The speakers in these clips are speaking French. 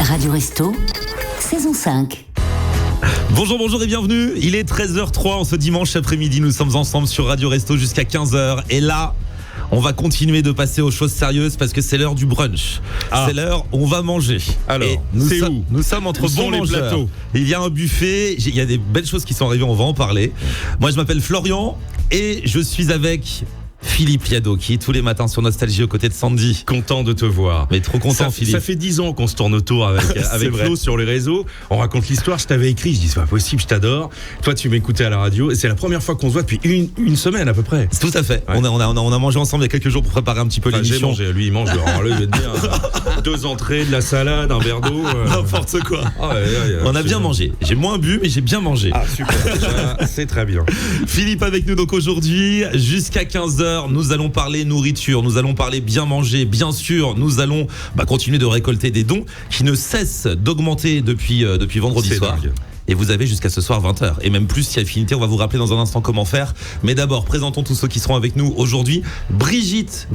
Radio Resto, saison 5. Bonjour et bienvenue. Il est 13h03 en ce dimanche après-midi. Nous sommes ensemble sur Radio Resto jusqu'à 15h. Et là, on va continuer de passer aux choses sérieuses parce que c'est l'heure du brunch. C'est l'heure où on va manger. Alors, et nous sommes entre bons mangeurs. plateaux. Il y a un buffet, il y a des belles choses qui sont arrivées, on va en parler. Moi, je m'appelle Florian et je suis avec Philippe Liado qui est tous les matins sur Nostalgie aux côtés de Sandy. Content de te voir. Mais trop content, Philippe. Ça fait 10 ans qu'on se tourne autour avec Flo sur les réseaux. On raconte l'histoire, je t'avais écrit, je dis c'est pas possible, je t'adore. Toi tu m'écoutais à la radio et c'est la première fois qu'on se voit depuis une semaine à peu près. Tout à fait. Ouais. On a mangé ensemble il y a quelques jours pour préparer un petit peu l'émission. J'ai mangé, lui il mange dehors. Là, il va te dire 2 entrées, de la salade, un verre d'eau. N'importe quoi. Ouais, on a bien mangé. J'ai moins bu mais j'ai bien mangé. Ah super, déjà, c'est très bien. Philippe avec nous donc aujourd'hui jusqu'à 15h. Nous allons parler nourriture, nous allons parler bien manger, bien sûr. Nous allons continuer de récolter des dons qui ne cessent d'augmenter depuis vendredi soir. Dingue. Et vous avez jusqu'à ce soir 20h. Et même plus si affinité, on va vous rappeler dans un instant comment faire. Mais d'abord, présentons tous ceux qui seront avec nous aujourd'hui. Brigitte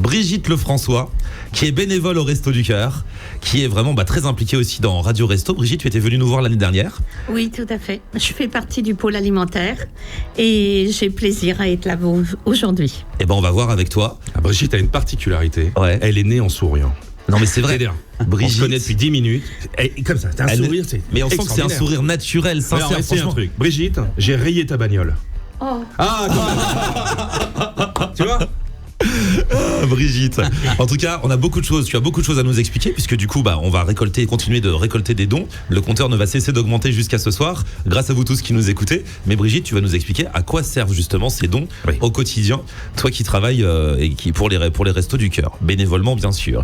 Lefrançois, qui est bénévole au Resto du Cœur, qui est vraiment très impliquée aussi dans Radio Resto. Brigitte, tu étais venue nous voir l'année dernière. Oui, tout à fait. Je fais partie du pôle alimentaire et j'ai plaisir à être là aujourd'hui. Et on va voir avec toi. Brigitte a une particularité. Ouais. Elle est née en souriant. Non mais c'est vrai. C'est-à-dire, Brigitte, on se connaît depuis 10 minutes. Et comme ça, t'as un sourire, c'est mais on sent que c'est un extraordinaire. sourire naturel, sincère. Alors, c'est un Franchement. truc. Brigitte, j'ai rayé ta bagnole. Oh, Ah, quand même. Tu vois? Brigitte. En tout cas, on a beaucoup de choses. Tu as beaucoup de choses à nous expliquer puisque du coup, on va continuer de récolter des dons. Le compteur ne va cesser d'augmenter jusqu'à ce soir, grâce à vous tous qui nous écoutez. Mais Brigitte, tu vas nous expliquer à quoi servent justement ces dons au quotidien. Toi qui travailles et qui pour les Restos du Cœur, bénévolement bien sûr.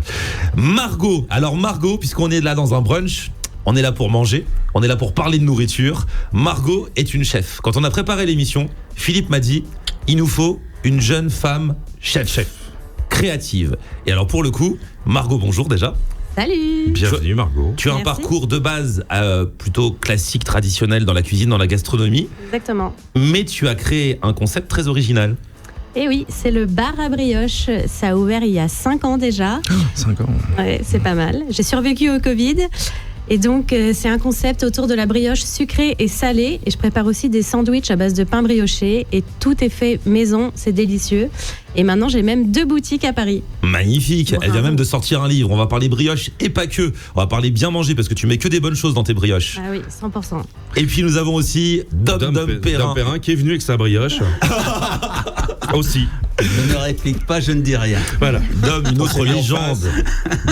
Margot. Alors Margot, puisqu'on est là dans un brunch. On est là pour manger, on est là pour parler de nourriture. Margot est une chef. Quand on a préparé l'émission, Philippe m'a dit, il nous faut une jeune femme chef. Créative. Et alors pour le coup, Margot, bonjour déjà. salut. Bienvenue Margot. Tu as un Merci. parcours de base plutôt classique, traditionnel dans la cuisine, dans la gastronomie, Exactement. mais tu as créé un concept très original. Et oui, c'est le bar à brioche. Ça a ouvert il y a 5 ans déjà. 5 ans. Ouais, c'est pas mal. J'ai survécu au Covid. Et donc, c'est un concept autour de la brioche sucrée et salée. Et je prépare aussi des sandwichs à base de pain brioché. Et tout est fait maison, c'est délicieux. Et maintenant, j'ai même 2 boutiques à Paris. Magnifique. Bravo. Elle vient même de sortir un livre. On va parler brioche et pas que. On va parler bien manger parce que tu mets que des bonnes choses dans tes brioches. Ah oui, 100%. Et puis nous avons aussi Dom Perrin. Qui est venu avec sa brioche. Aussi. Je ne réplique pas, je ne dis rien. Voilà. Dom, une autre On s'est mis en légende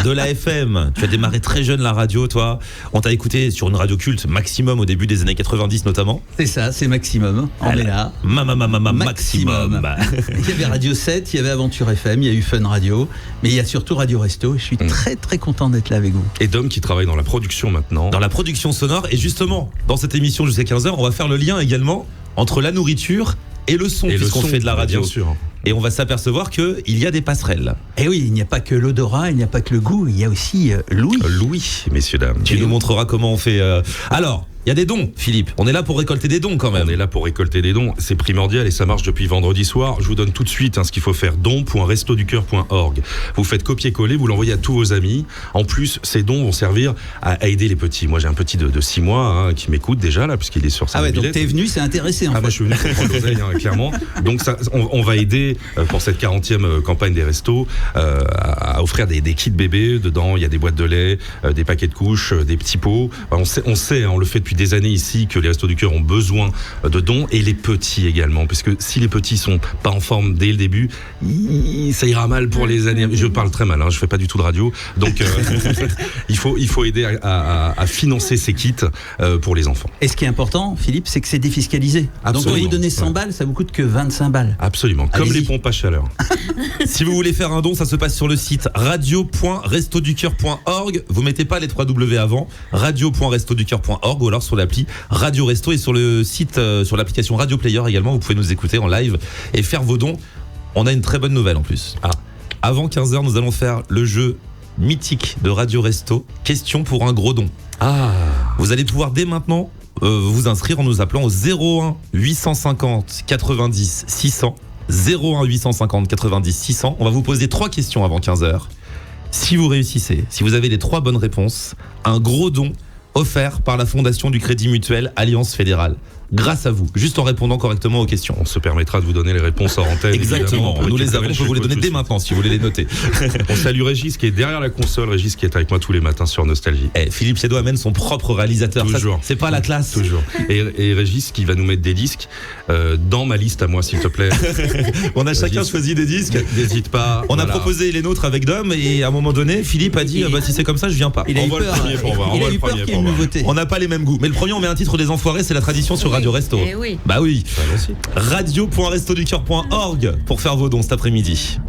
de la FM. Tu as démarré très jeune la radio, toi. On t'a écouté sur une radio culte maximum au début des années 90 notamment. C'est ça, c'est maximum. On est là. Maximum. Il y avait Radio 7, il y avait Aventure FM, il y a eu Fun Radio, mais il y a surtout Radio Resto. Et je suis très très content d'être là avec vous. Et Dom qui travaille dans la production maintenant. Dans la production sonore. Et justement, dans cette émission jusqu'à 15h, on va faire le lien également entre la nourriture et le son, Et le puisqu'on son, fait de la radio. bien sûr. Et on va s'apercevoir qu'il y a des passerelles. Et oui, il n'y a pas que l'odorat, il n'y a pas que le goût, il y a aussi l'ouïe. Louis, messieurs, dames. Tu nous montreras comment on fait. Alors, il y a des dons, Philippe. On est là pour récolter des dons quand même. On est là pour récolter des dons, c'est primordial et ça marche depuis vendredi soir. Je vous donne tout de suite ce qu'il faut faire, don.restoducoeur.org. Vous faites copier-coller, vous l'envoyez à tous vos amis. En plus, ces dons vont servir à aider les petits. Moi, j'ai un petit de 6 mois qui m'écoute déjà là, puisqu'il est sur sa Ah ouais, mobilette. donc t'es venu, c'est intéressé en Moi fait. je suis venu pour prendre l'oseille, clairement. Donc ça, on va aider pour cette 40e campagne des restos à offrir des kits bébés. Dedans, il y a des boîtes de lait, des paquets de couches, des petits pots. On sait, on le fait depuis des années ici, que les Restos du Cœur ont besoin de dons et les petits également. Parce que si les petits sont pas en forme dès le début, ça ira mal pour les années. Je parle très mal, je fais pas du tout de radio. Donc il faut aider à financer ces kits pour les enfants. Et ce qui est important, Philippe, c'est que c'est défiscalisé. Donc Absolument. quand vous donnez 100 balles, ça vous coûte que 25 balles. Absolument, comme Allez-y. les pompes à chaleur. Si vous voulez faire un don, ça se passe sur le site radio.restoducoeur.org. Vous mettez pas les 3 W avant, radio.restoducoeur.org ou alors sur l'appli Radio Resto et sur le site, sur l'application Radio Player également, vous pouvez nous écouter en live et faire vos dons. On a une très bonne nouvelle en plus. Avant 15h, nous allons faire le jeu mythique de Radio Resto, question pour un gros don. Vous allez pouvoir dès maintenant vous inscrire en nous appelant au 01 850 90 600. 01 850 90 600. On va vous poser 3 questions avant 15h. Si vous réussissez, si vous avez les 3 bonnes réponses, un gros don offert par la Fondation du Crédit Mutuel Alliance Fédérale. Grâce à vous, juste en répondant correctement aux questions. On se permettra de vous donner les réponses en antenne. Exactement, évidemment. nous les avons, on peut vous les donner dès maintenant. maintenant si vous voulez les noter. On salue Régis qui est derrière la console, Régis qui est avec moi tous les matins sur Nostalgie. Philippe Siedo amène son propre réalisateur. Toujours. Ça, c'est pas la classe. Toujours. Et Régis qui va nous mettre des disques dans ma liste à moi, s'il te plaît. On a chacun Régis, choisi des disques. N'hésite pas. On a voilà. proposé les nôtres avec Dom et à un moment donné, Philippe a dit si c'est comme ça, je viens pas. Il a eu Envoie le peur. premier pour voir, Il envoie a le eu peur premier qu'il y ait pour une voir. nouveauté. On n'a pas les mêmes goûts. Mais le premier, on met un titre des Enfoirés, c'est la tradition sur Radio Resto. Eh oui. Bah oui. Allons-y. radio.restoducœur.org pour faire vos dons cet après-midi.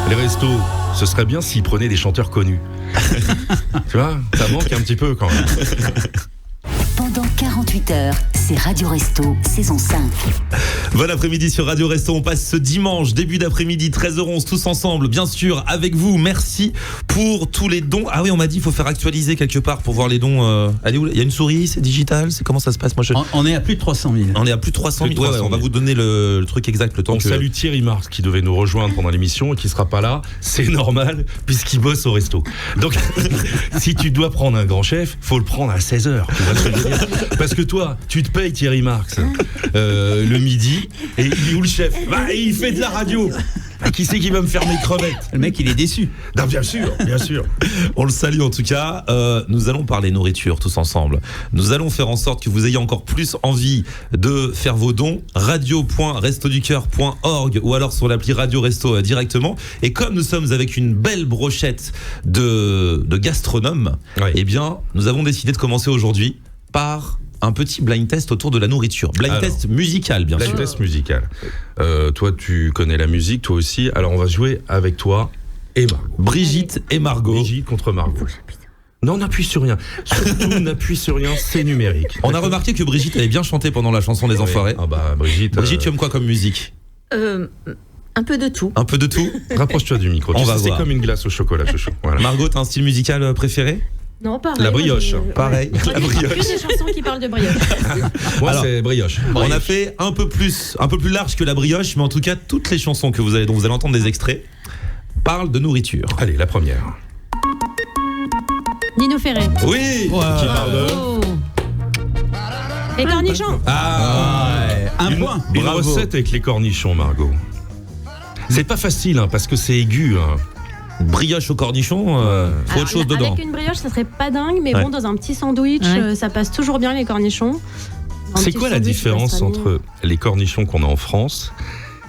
Les restos, ce serait bien s'ils prenaient des chanteurs connus. Tu vois, ça manque un petit peu quand même. Pendant 48 heures, c'est Radio Resto, saison 5. Bon après-midi sur Radio Resto, on passe ce dimanche, début d'après-midi, 13h11, tous ensemble, bien sûr, avec vous. Merci pour tous les dons. Ah oui, on m'a dit, il faut faire actualiser quelque part pour voir les dons. Allez, où il y a une souris, c'est digital, c'est comment ça se passe? Moi, On est à plus de 300 000. On est à plus de 300 000. Ouais, on va vous donner le truc exact, le temps On que... salue Thierry Marx qui devait nous rejoindre pendant l'émission et qui sera pas là. C'est normal puisqu'il bosse au resto. Donc, si tu dois prendre un grand chef, faut le prendre à 16h. Tu vois ce que je veux dire? Parce que toi, tu te payes Thierry Marx le midi et il est où le chef? Bah, il fait de la radio. Bah, qui c'est qui va me faire mes crevettes? Le mec, il est déçu. Non, bien sûr, bien sûr. On le salue en tout cas. Nous allons parler nourriture tous ensemble. Nous allons faire en sorte que vous ayez encore plus envie de faire vos dons. radio.restoducœur.org ou alors sur l'appli Radio Resto directement. Et comme nous sommes avec une belle brochette de gastronomes, Oui. eh bien, nous avons décidé de commencer aujourd'hui par un petit blind test autour de la nourriture. Blind test musical, bien sûr. Blind test musical. Toi, tu connais la musique, toi aussi. Alors, on va jouer avec toi et Margot. Brigitte et Margot. Brigitte contre Margot. Non, n'appuie sur rien. Surtout, n'appuie sur rien, c'est numérique. On a remarqué que Brigitte avait bien chanté pendant la chanson des Enfoirés. Ah bah, Brigitte. Brigitte, tu aimes quoi comme musique? Un peu de tout. Un peu de tout. Rapproche-toi du micro. On va c'est voir. comme une glace au chocolat, chouchou. Voilà. Margot, t'as un style musical préféré? Non, pareil. La brioche. Pareil, la brioche. Que des chansons qui parlent de brioche. Moi, Alors, c'est brioche. On a fait un peu plus large que la brioche, mais en tout cas, toutes les chansons dont vous allez entendre des extraits parlent de nourriture. Allez, la première. Nino Ferrer. Oui. Qui parle de... Oh. Les cornichons. Un Une, point. une Bravo. recette avec les cornichons, Margot. C'est pas facile, hein, parce que c'est aigu. Hein. Brioche au cornichon, faut autre chose Alors, dedans. Avec une brioche, ça serait pas dingue, mais Ouais. bon, dans un petit sandwich, Ouais. ça passe toujours bien les cornichons. Dans un C'est petit quoi la sandwich, différence ça passe entre les cornichons qu'on a en France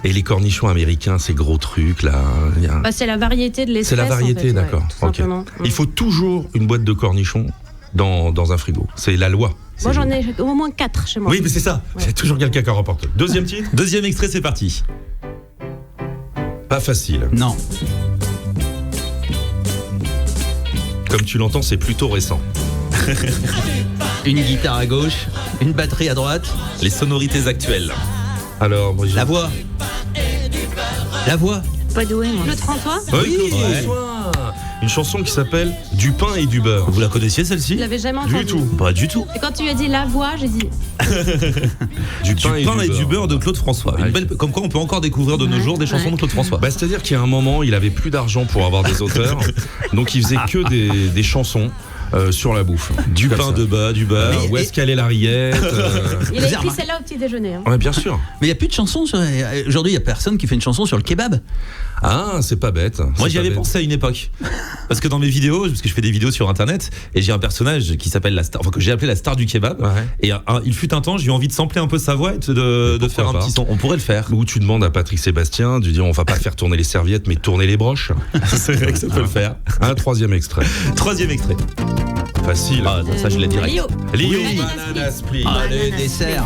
et les cornichons américains, ces gros trucs là? Il y a- Bah, c'est la variété de l'espèce. C'est la variété, en fait, ouais, d'accord. tout Ok. simplement. Il faut toujours une boîte de cornichons dans un frigo. C'est la loi. Moi, C'est- j'en ai au moins 4 chez moi. Oui, mais c'est ça. Ouais. C'est toujours quelqu'un qui en rapporte. Deuxième titre. Deuxième extrait, c'est parti. Pas facile. Non. Comme tu l'entends, c'est plutôt récent. Une guitare à gauche, une batterie à droite, Les sonorités actuelles. Alors, Brigitte. la voix. La voix. Pas doué, moi. Claude François, Oui, François. Une chanson qui s'appelle Du pain et du beurre. Vous la connaissiez je celle-ci? l'avais jamais entendu. Du tout. Pas du tout. Et quand tu as dit la voix, j'ai dit Du Du pain et du beurre de Claude François. Une Ouais. belle, comme quoi on peut encore découvrir de nos Ouais. jours des chansons Ouais. de Claude François. Bah, c'est-à-dire qu'il y a un moment, il avait plus d'argent pour avoir des auteurs, donc il faisait que des chansons sur la bouffe. Du Comme pain ça. de bas, du beurre. Où est-ce qu'elle est la rillette il a écrit celle-là au petit déjeuner. hein. Ouais, bien sûr. Mais il n'y a plus de chansons. Aujourd'hui, il n'y a personne qui fait une chanson sur le kebab. Ah, c'est pas bête. Moi C'est j'y pas avais bête. pensé à une époque. Parce que dans mes vidéos, parce que je fais des vidéos sur internet, et j'ai un personnage qui s'appelle la star, enfin que j'ai appelé la star du kebab. Ouais. Et il fut un temps, j'ai eu envie de sampler un peu sa voix et de pourquoi faire un pas. petit son. On pourrait le faire. Où tu demandes à Patrick Sébastien, tu dis on va pas faire tourner les serviettes, mais tourner les broches. C'est vrai que ça peut le faire. Un troisième extrait. Troisième extrait. Facile. Ah, ça je l'ai direct. Lio. Lio. Oui. Banana split. Le dessert.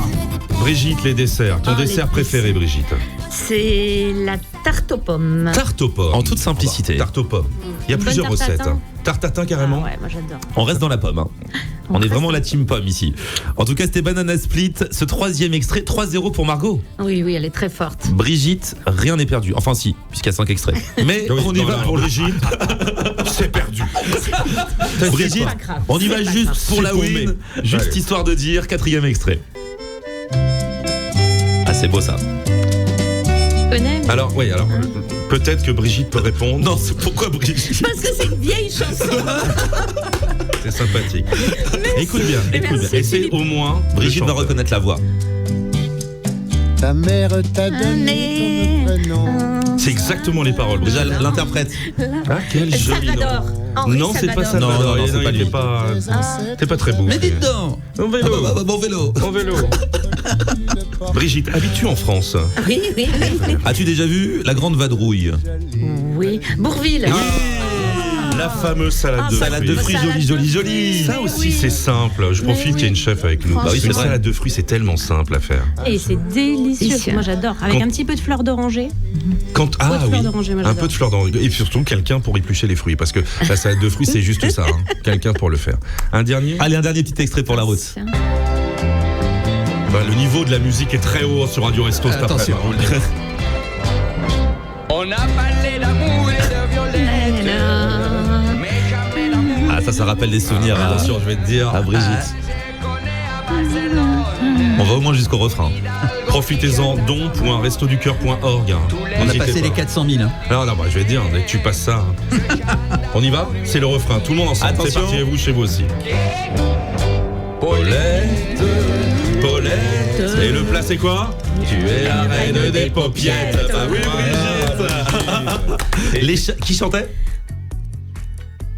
Brigitte, les desserts. Ton Ah, les dessert préféré, Brigitte? C'est la tarte aux pommes. Tarte aux pommes. En toute simplicité. Tarte aux pommes. Il y a Une plusieurs bonne tarte recettes. tatin. Tarte tatin carrément. Ah ouais, moi j'adore. On reste dans la pomme. Hein. On est reste vraiment dans la team pomme ici. En tout cas, c'était Banana Split. Ce troisième extrait, 3-0 pour Margot. Oui, oui, elle est très forte. Brigitte, rien n'est perdu. Enfin si, puisqu'il y a 5 extraits. Mais Oui, on y non, va non. pour Brigitte. C'est perdu. Brigitte, pas grave. on y va C'est pas juste grave. pour la C'est win. tombé. Juste Allez. histoire de dire, quatrième extrait. Ah, c'est beau ça. Tu connais mais- Alors, oui, alors, peut-être que Brigitte peut répondre. Non, c'est pourquoi Brigitte? Parce que c'est une vieille chanson. C'est sympathique. Écoute bien, écoute Merci, bien. Et c'est Philippe. au moins. le Brigitte va chanteur. reconnaître la voix. Ta mère t'a donné ton prénom. C'est exactement les paroles. Déjà, Brigitte. l'interprète. Ah, quel joli nom. Salvador. Henri Non, c'est pas Salvador. Salvador. Non, c'est pas il lui. est pas. T'es pas très beau. Mais dites donc. Au vélo. Bon vélo. Au vélo. Brigitte, habites-tu en France? Oui, oui, oui. As-tu déjà vu La Grande Vadrouille? Oui. Bourville. La fameuse salade de Salade de fruits, Salade jolie, de jolie, jolie. Ça aussi, c'est simple. Je profite oui. qu'il y ait une chef avec nous. Bah oui, c'est Une vrai. salade de fruits, c'est tellement simple à faire. Et c'est délicieux. Délicieux. Moi j'adore. Avec Quand- un petit peu de fleur d'oranger. Ah de oui, fleur d'oranger, moi, un j'adore. peu de fleur d'oranger. Et surtout, quelqu'un pour éplucher les fruits. Parce que la salade de fruits, c'est juste ça. hein. Quelqu'un pour le faire. Un dernier. Allez, un dernier petit extrait pour la route. Bah, le niveau de la musique est très haut sur Radio Resto cet Attention. après-midi. On a parlé d'amour et de violette. Ah, ça rappelle des souvenirs à, Attention, je vais te dire. à Brigitte. On va au moins jusqu'au refrain. Profitez-en, don.restoducoeur.org. On a passé les 400 000. hein. Non, non, bah, je vais te dire, dès que tu passes ça. hein. On y va? C'est le refrain, tout le monde ensemble. C'est Attention. parti, et vous, chez vous aussi. Paulette, Paulette. Et le plat, c'est quoi? Tu es la reine des paupiettes. Bah oui, Brigitte. Qui chantait?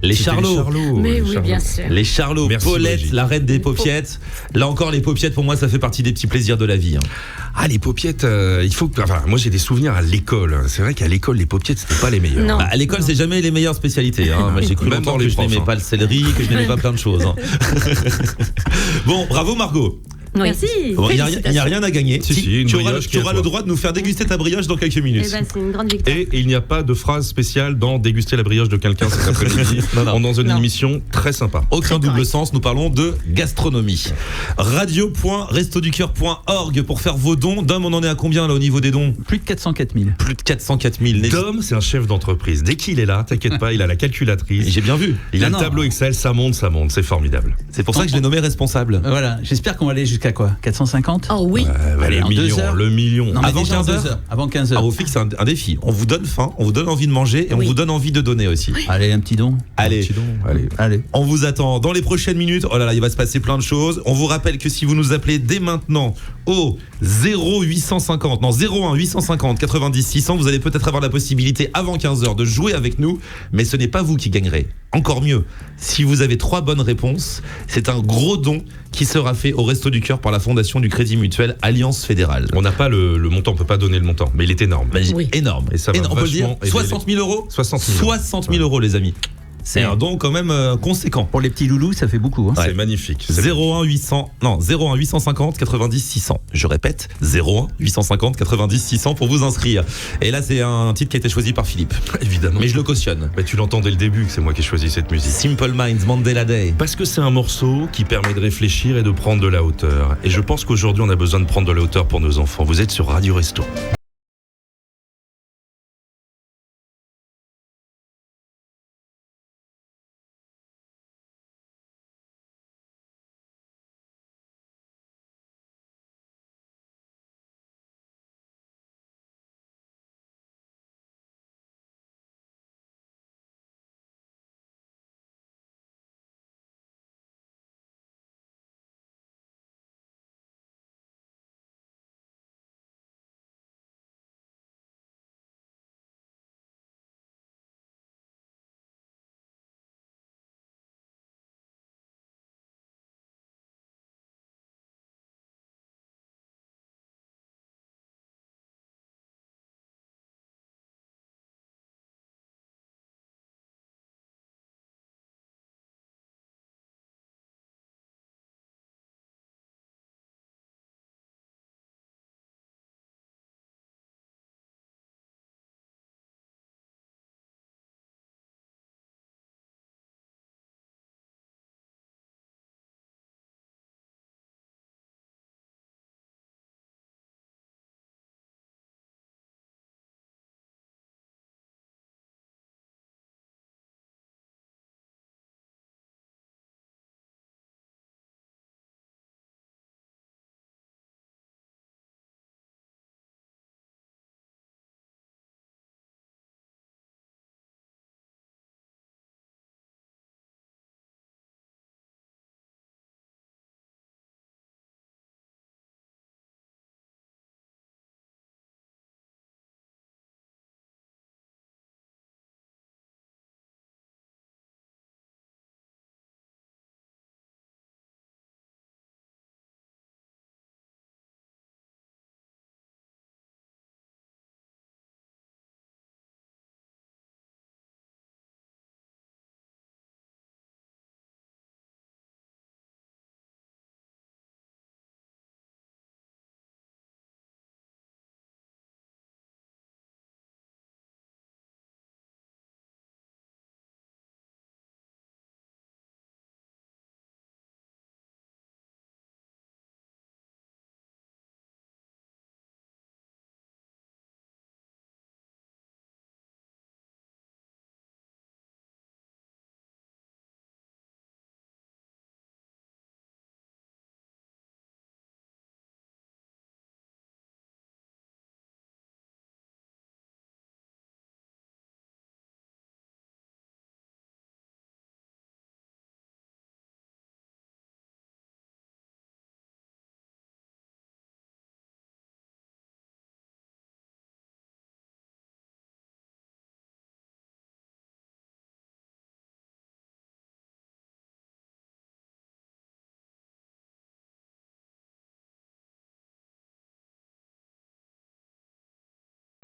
Les C'était Charlots. Mais les oui, Charlots. bien sûr. Les Charlots, Merci, Paulette, Brigitte. la reine des paupiettes. Là encore, les paupiettes, pour moi, ça fait partie des petits plaisirs de la vie. hein. Ah, les paupiettes, il faut que. Enfin, moi, j'ai des souvenirs à l'école. C'est vrai qu'à l'école, les paupiettes, c'était pas les meilleures. Non. Bah, à l'école, c'est jamais les meilleures spécialités. Hein. Moi, j'ai cru Même longtemps pour que les je profs, n'aimais hein. pas le céleri, que je n'aimais pas plein de choses. hein. Bon, bravo Margot. Merci. Bon, il n'y a rien à gagner. Si, une tu auras, brioche qui est à le toi. droit de nous faire déguster ta brioche dans quelques minutes. Eh ben, c'est une grande victoire. Et il n'y a pas de phrase spéciale dans déguster la brioche de quelqu'un cet après-midi. Non, non. On est dans une Non. émission très sympa. Aucun double correct. sens, nous parlons de gastronomie. Radio.restoducœur.org pour faire vos dons. Dom, on en est à combien là au niveau des dons? Plus de 404 000. Plus de 404 000. Dom, c'est un chef d'entreprise. Dès qu'il est là, t'inquiète pas, il a la calculatrice. J'ai bien vu. Il a Non, le non. tableau Excel, ça monte, c'est formidable. C'est pour ça que je l'ai nommé responsable. Voilà, j'espère qu'on va aller jusqu'à quoi 450 Oh oui. Allez, le en 2 million, heures. le million. Non, mais Avant déjà en 15 2 heures. Avant 15 Ah, heures. on fixe un défi. On vous donne faim, on vous donne envie de manger et on Oui. vous donne envie de donner aussi. Allez, un petit don. Allez, Allez. on vous attend dans les prochaines minutes. Oh là là, il va se passer plein de choses. On vous rappelle que si vous nous appelez dès maintenant au 01 850 90 600, vous allez peut-être avoir la possibilité avant 15h de jouer avec nous, mais ce n'est pas vous qui gagnerez. Encore mieux, si vous avez 3 bonnes réponses, c'est un gros don qui sera fait au Resto du Cœur par la Fondation du Crédit Mutuel Alliance Fédérale. On n'a pas le montant, on peut pas donner le montant, mais il est énorme. Oui. Énorme. Et ça va On peut le dire, vachement aider 60 000 euros 60 000 euros. 60 000 euros, les amis. C'est un don quand même conséquent. Pour les petits loulous, ça fait beaucoup. Hein. C'est magnifique. 01 850 90 600. Je répète, 01 850 90 600 pour vous inscrire. Et là, c'est un titre qui a été choisi par Philippe. Évidemment. Mais je le cautionne. Mais tu l'entends dès le début que c'est moi qui ai choisi cette musique. Simple Minds, Mandela Day. Parce que c'est un morceau qui permet de réfléchir et de prendre de la hauteur. Et je pense qu'aujourd'hui, on a besoin de prendre de la hauteur pour nos enfants. Vous êtes sur Radio Resto.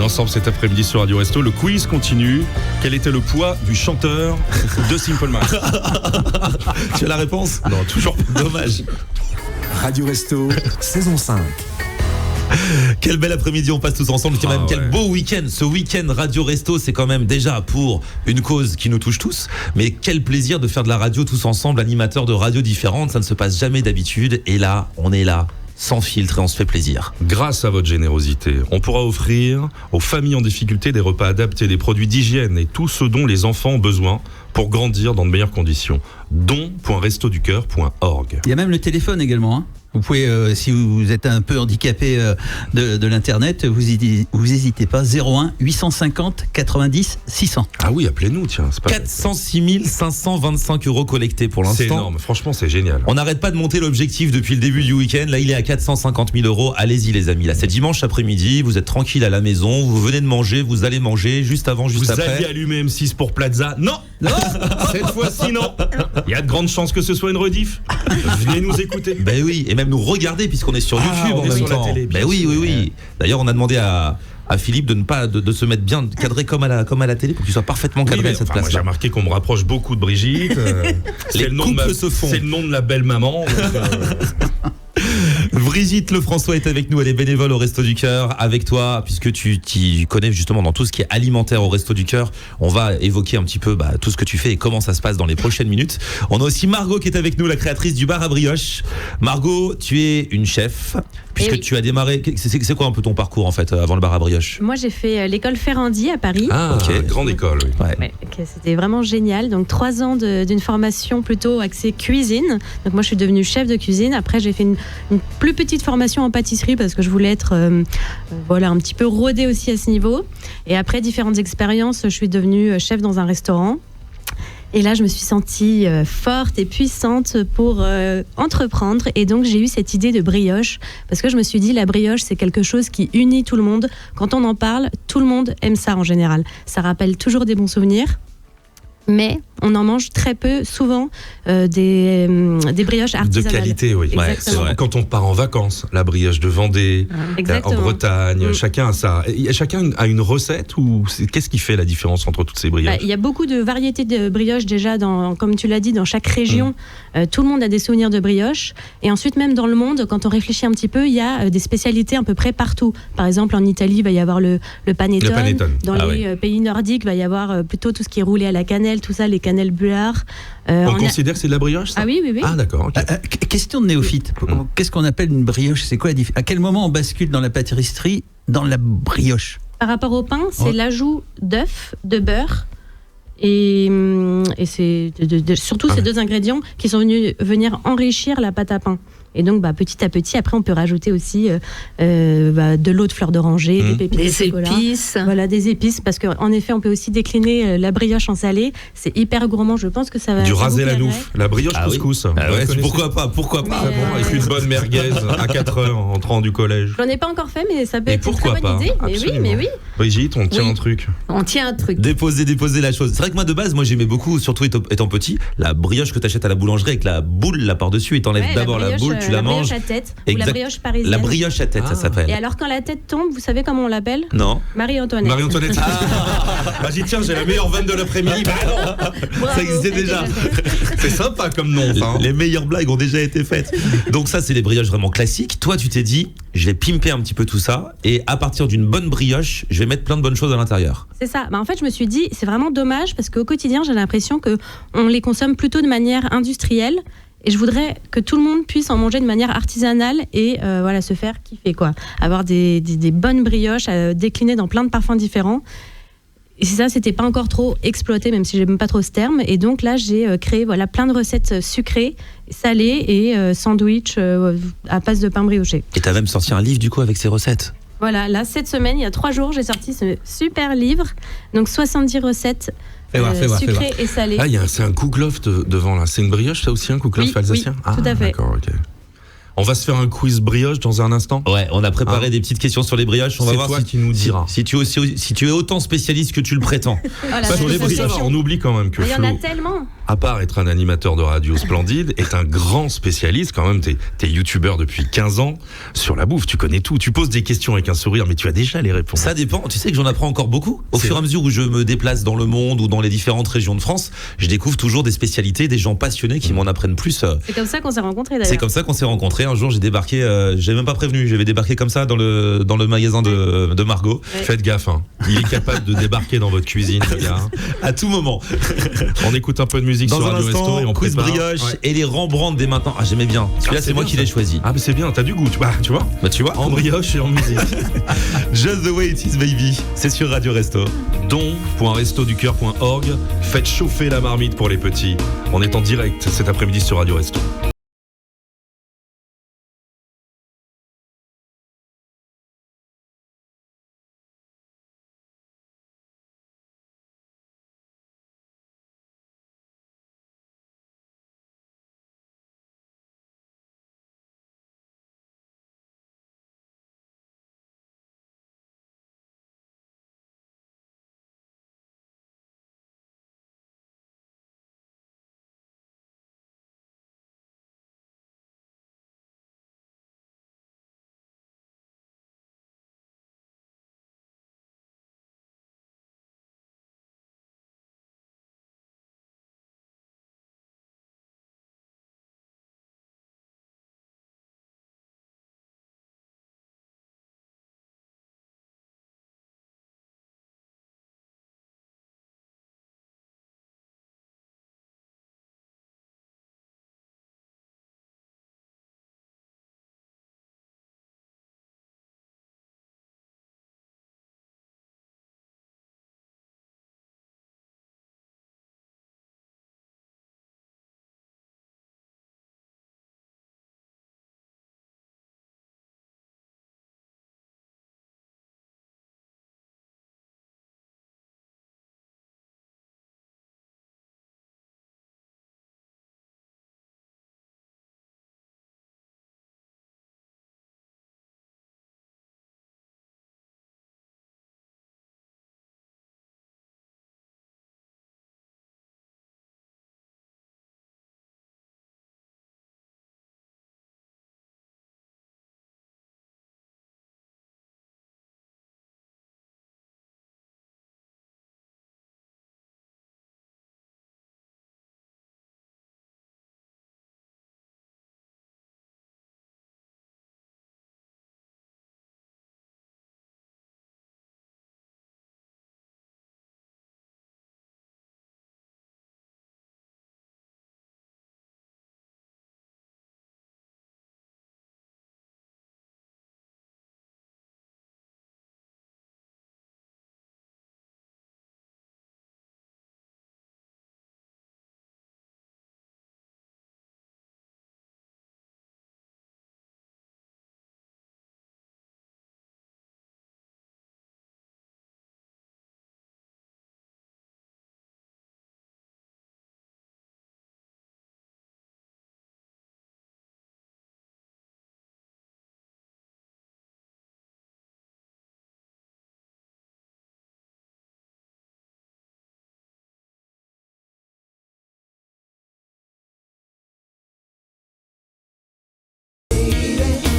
Ensemble cet après-midi sur Radio Resto, le quiz continue. Quel était le poids du chanteur de Simple Minds? Tu as la réponse? Non, toujours pas. Dommage. Radio Resto, saison 5. Quel bel après-midi on passe tous ensemble, quand même, quel beau week-end. Ce week-end Radio Resto, c'est quand même déjà pour une cause qui nous touche tous, mais quel plaisir de faire de la radio tous ensemble, animateurs de radios différentes, ça ne se passe jamais d'habitude, et là, on est là, sans filtre, et on se fait plaisir. Grâce à votre générosité, on pourra offrir aux familles en difficulté des repas adaptés, des produits d'hygiène et tout ce dont les enfants ont besoin pour grandir dans de meilleures conditions. don.restoducoeur.org. Il y a même le téléphone également, hein. Vous pouvez, si vous êtes un peu handicapé de l'internet, vous n'hésitez pas. 01 850 90 600. Ah oui, appelez-nous, tiens. C'est pas 406 525 € collectés pour l'instant. C'est énorme, franchement, c'est génial. On n'arrête pas de monter l'objectif depuis le début du week-end. Là, il est à 450 000 €. Allez-y, les amis. Là, c'est dimanche après-midi. Vous êtes tranquille à la maison. Vous venez de manger. Vous allez manger juste avant, juste après. Vous alliez allumer M6 pour Plaza? Non. Cette fois-ci, non. Il y a de grandes chances que ce soit une rediff. Venez nous écouter. Ben oui, et même nous regarder puisqu'on est sur YouTube on en est même sur temps. la télé, Ben oui. D'ailleurs, on a demandé à Philippe de ne pas de se mettre bien cadré comme à la télé pour qu'il soit parfaitement cadré à cette place-là. J'ai remarqué qu'on me rapproche beaucoup de Brigitte. C'est le nom de la belle maman. Brigitte Lefrançois est avec nous, elle est bénévole au Resto du Cœur. Avec toi, puisque tu t'y connais justement dans tout ce qui est alimentaire au Resto du Cœur, on va évoquer un petit peu tout ce que tu fais et comment ça se passe dans les prochaines minutes. On a aussi Margot qui est avec nous, la créatrice du bar à brioche. Margot, tu es une chef, puisque tu as démarré. C'est quoi un peu ton parcours en fait avant le bar à brioche? Moi, j'ai fait l'école Ferrandi à Paris. Ah, ok, grande école. Oui. Ouais, c'était vraiment génial. Donc 3 ans d'une formation plutôt axée cuisine. Donc moi, je suis devenue chef de cuisine. Après, j'ai fait une plus petite formation en pâtisserie parce que je voulais être un petit peu rodée aussi à ce niveau. Et après différentes expériences, je suis devenue chef dans un restaurant. Et là, je me suis sentie forte et puissante pour entreprendre. Et donc, j'ai eu cette idée de brioche. Parce que je me suis dit, la brioche, c'est quelque chose qui unit tout le monde. Quand on en parle, tout le monde aime ça en général. Ça rappelle toujours des bons souvenirs. Mais on en mange très peu, souvent, des brioches artisanales. De qualité, oui. Ouais, c'est vrai. Quand on part en vacances, la brioche de Vendée, en Bretagne, chacun a ça. Chacun a une recette ou qu'est-ce qui fait la différence entre toutes ces brioches? Il y a beaucoup de variétés de brioches déjà, comme tu l'as dit, dans chaque région. Tout le monde a des souvenirs de brioche. Et ensuite, même dans le monde, quand on réfléchit un petit peu, il y a des spécialités à peu près partout. Par exemple, en Italie, il va y avoir le panettone. Dans les pays nordiques, il va y avoir plutôt tout ce qui est roulé à la cannelle, tout ça, les cannelles bullard. On considère que c'est de la brioche, ça? Ah oui. Ah d'accord. Okay. Question de néophyte. Qu'est-ce qu'on appelle une brioche? C'est quoi à quel moment on bascule dans la pâtisserie, dans la brioche? Par rapport au pain, c'est l'ajout d'œufs, de beurre. Et c'est surtout ces 2 ingrédients qui sont venir enrichir la pâte à pain. Et donc, petit à petit, après, on peut rajouter aussi de l'eau de fleur d'oranger, des pépites de chocolat. Épices. Voilà, des épices, parce qu'en effet, on peut aussi décliner la brioche en salé. C'est hyper gourmand, je pense que ça va... Du rasé la nouf, la brioche couscous. Pourquoi pas Très bon, avec une bonne merguez à 4h en rentrant du collège. J'en ai pas encore fait, mais ça peut être une pourquoi très bonne idée. Mais oui. Brigitte, on tient un truc. On tient un truc. Déposer la chose. C'est vrai que moi, de base, j'aimais beaucoup, surtout étant petit, la brioche que tu achètes à la boulangerie avec la boule là par-dessus et t'enlèves d'abord la boule, tu la manges. La brioche à tête, ou la brioche parisienne. La brioche à tête, ça s'appelle. Et alors, quand la tête tombe, vous savez comment on l'appelle? Non. Marie-Antoinette. Marie-Antoinette. Vas-y, tiens, j'ai la meilleure vanne de l'après-midi. Ça existait déjà. C'est sympa comme nom, ça. Les meilleures blagues ont déjà été faites. Donc ça, c'est les brioches vraiment classiques. Toi, tu t'es dit, je vais pimper un petit peu tout ça, et à partir d'une bonne brioche, je vais mettre plein de bonnes choses à l'intérieur. C'est ça. En fait, je me suis dit, c'est vraiment dommage parce qu'au quotidien, j'ai l'impression qu'on les consomme plutôt de manière industrielle. Et je voudrais que tout le monde puisse en manger de manière artisanale et se faire kiffer, quoi. Avoir des bonnes brioches déclinées dans plein de parfums différents. Et ça, c'était pas encore trop exploité, même si j'aime pas trop ce terme. Et donc là, j'ai créé plein de recettes sucrées, salées et sandwich à base de pain brioché. Et t'as même sorti un livre du coup avec ces recettes? Voilà, là, cette semaine, il y a 3 jours, j'ai sorti ce super livre. Donc 70 recettes sucrées et salées. Ah, c'est un kouglof devant là. C'est une brioche, ça aussi, un kouglof alsacien? Oui, tout à fait. D'accord, ok. On va se faire un quiz brioche dans un instant. Ouais, on a préparé des petites questions sur les brioches. On va voir toi qui nous dira. Si tu es autant spécialiste que tu le prétends. Sur les brioches, on oublie quand même que il y en a tellement. à part être un animateur de radio splendide, est un grand spécialiste. Quand même, t'es youtubeur depuis 15 ans sur la bouffe. Tu connais tout. Tu poses des questions avec un sourire, mais tu as déjà les réponses. Ça dépend. Tu sais que j'en apprends encore beaucoup. Au fur et à mesure où je me déplace dans le monde ou dans les différentes régions de France, je découvre toujours des spécialités, des gens passionnés qui m'en apprennent plus. C'est comme ça qu'on s'est rencontrés d'ailleurs. C'est comme ça qu'on s'est rencontrés. Un jour, j'ai débarqué, j'avais même pas prévenu, j'avais débarqué comme ça dans le magasin de Margot. Ouais. Faites gaffe, hein. Il est capable de débarquer dans votre cuisine, les gars. À tout moment. On écoute un peu de musique Dans sur un Radio Resto instant, et on quiz prépare. brioche Ouais. et les Rembrandt dès maintenant. Ah, j'aimais bien. Celui-là, c'est moi bien, qui l'ai ça. choisi. Ah, mais c'est bien, t'as du goût. Tu vois Bah, tu vois, En brioche et en musique. Just the way it is, baby. C'est sur Radio Resto. don.restoducoeur.org. Faites chauffer la marmite pour les petits. On est en direct cet après-midi sur Radio Resto.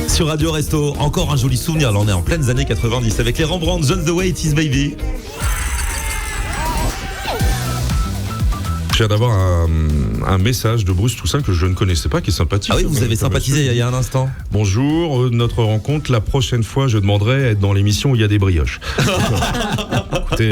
Sur Radio Resto, encore un joli souvenir. Là, on est en pleines années 90 avec les Rembrandt, Just the way it is, baby. Je viens d'avoir un message de Bruce Toussaint que je ne connaissais pas, qui est sympathique. Ah oui, vous avez sympathisé il y a un instant. Bonjour, notre rencontre, la prochaine fois, je demanderai à être dans l'émission où il y a des brioches. Écoutez,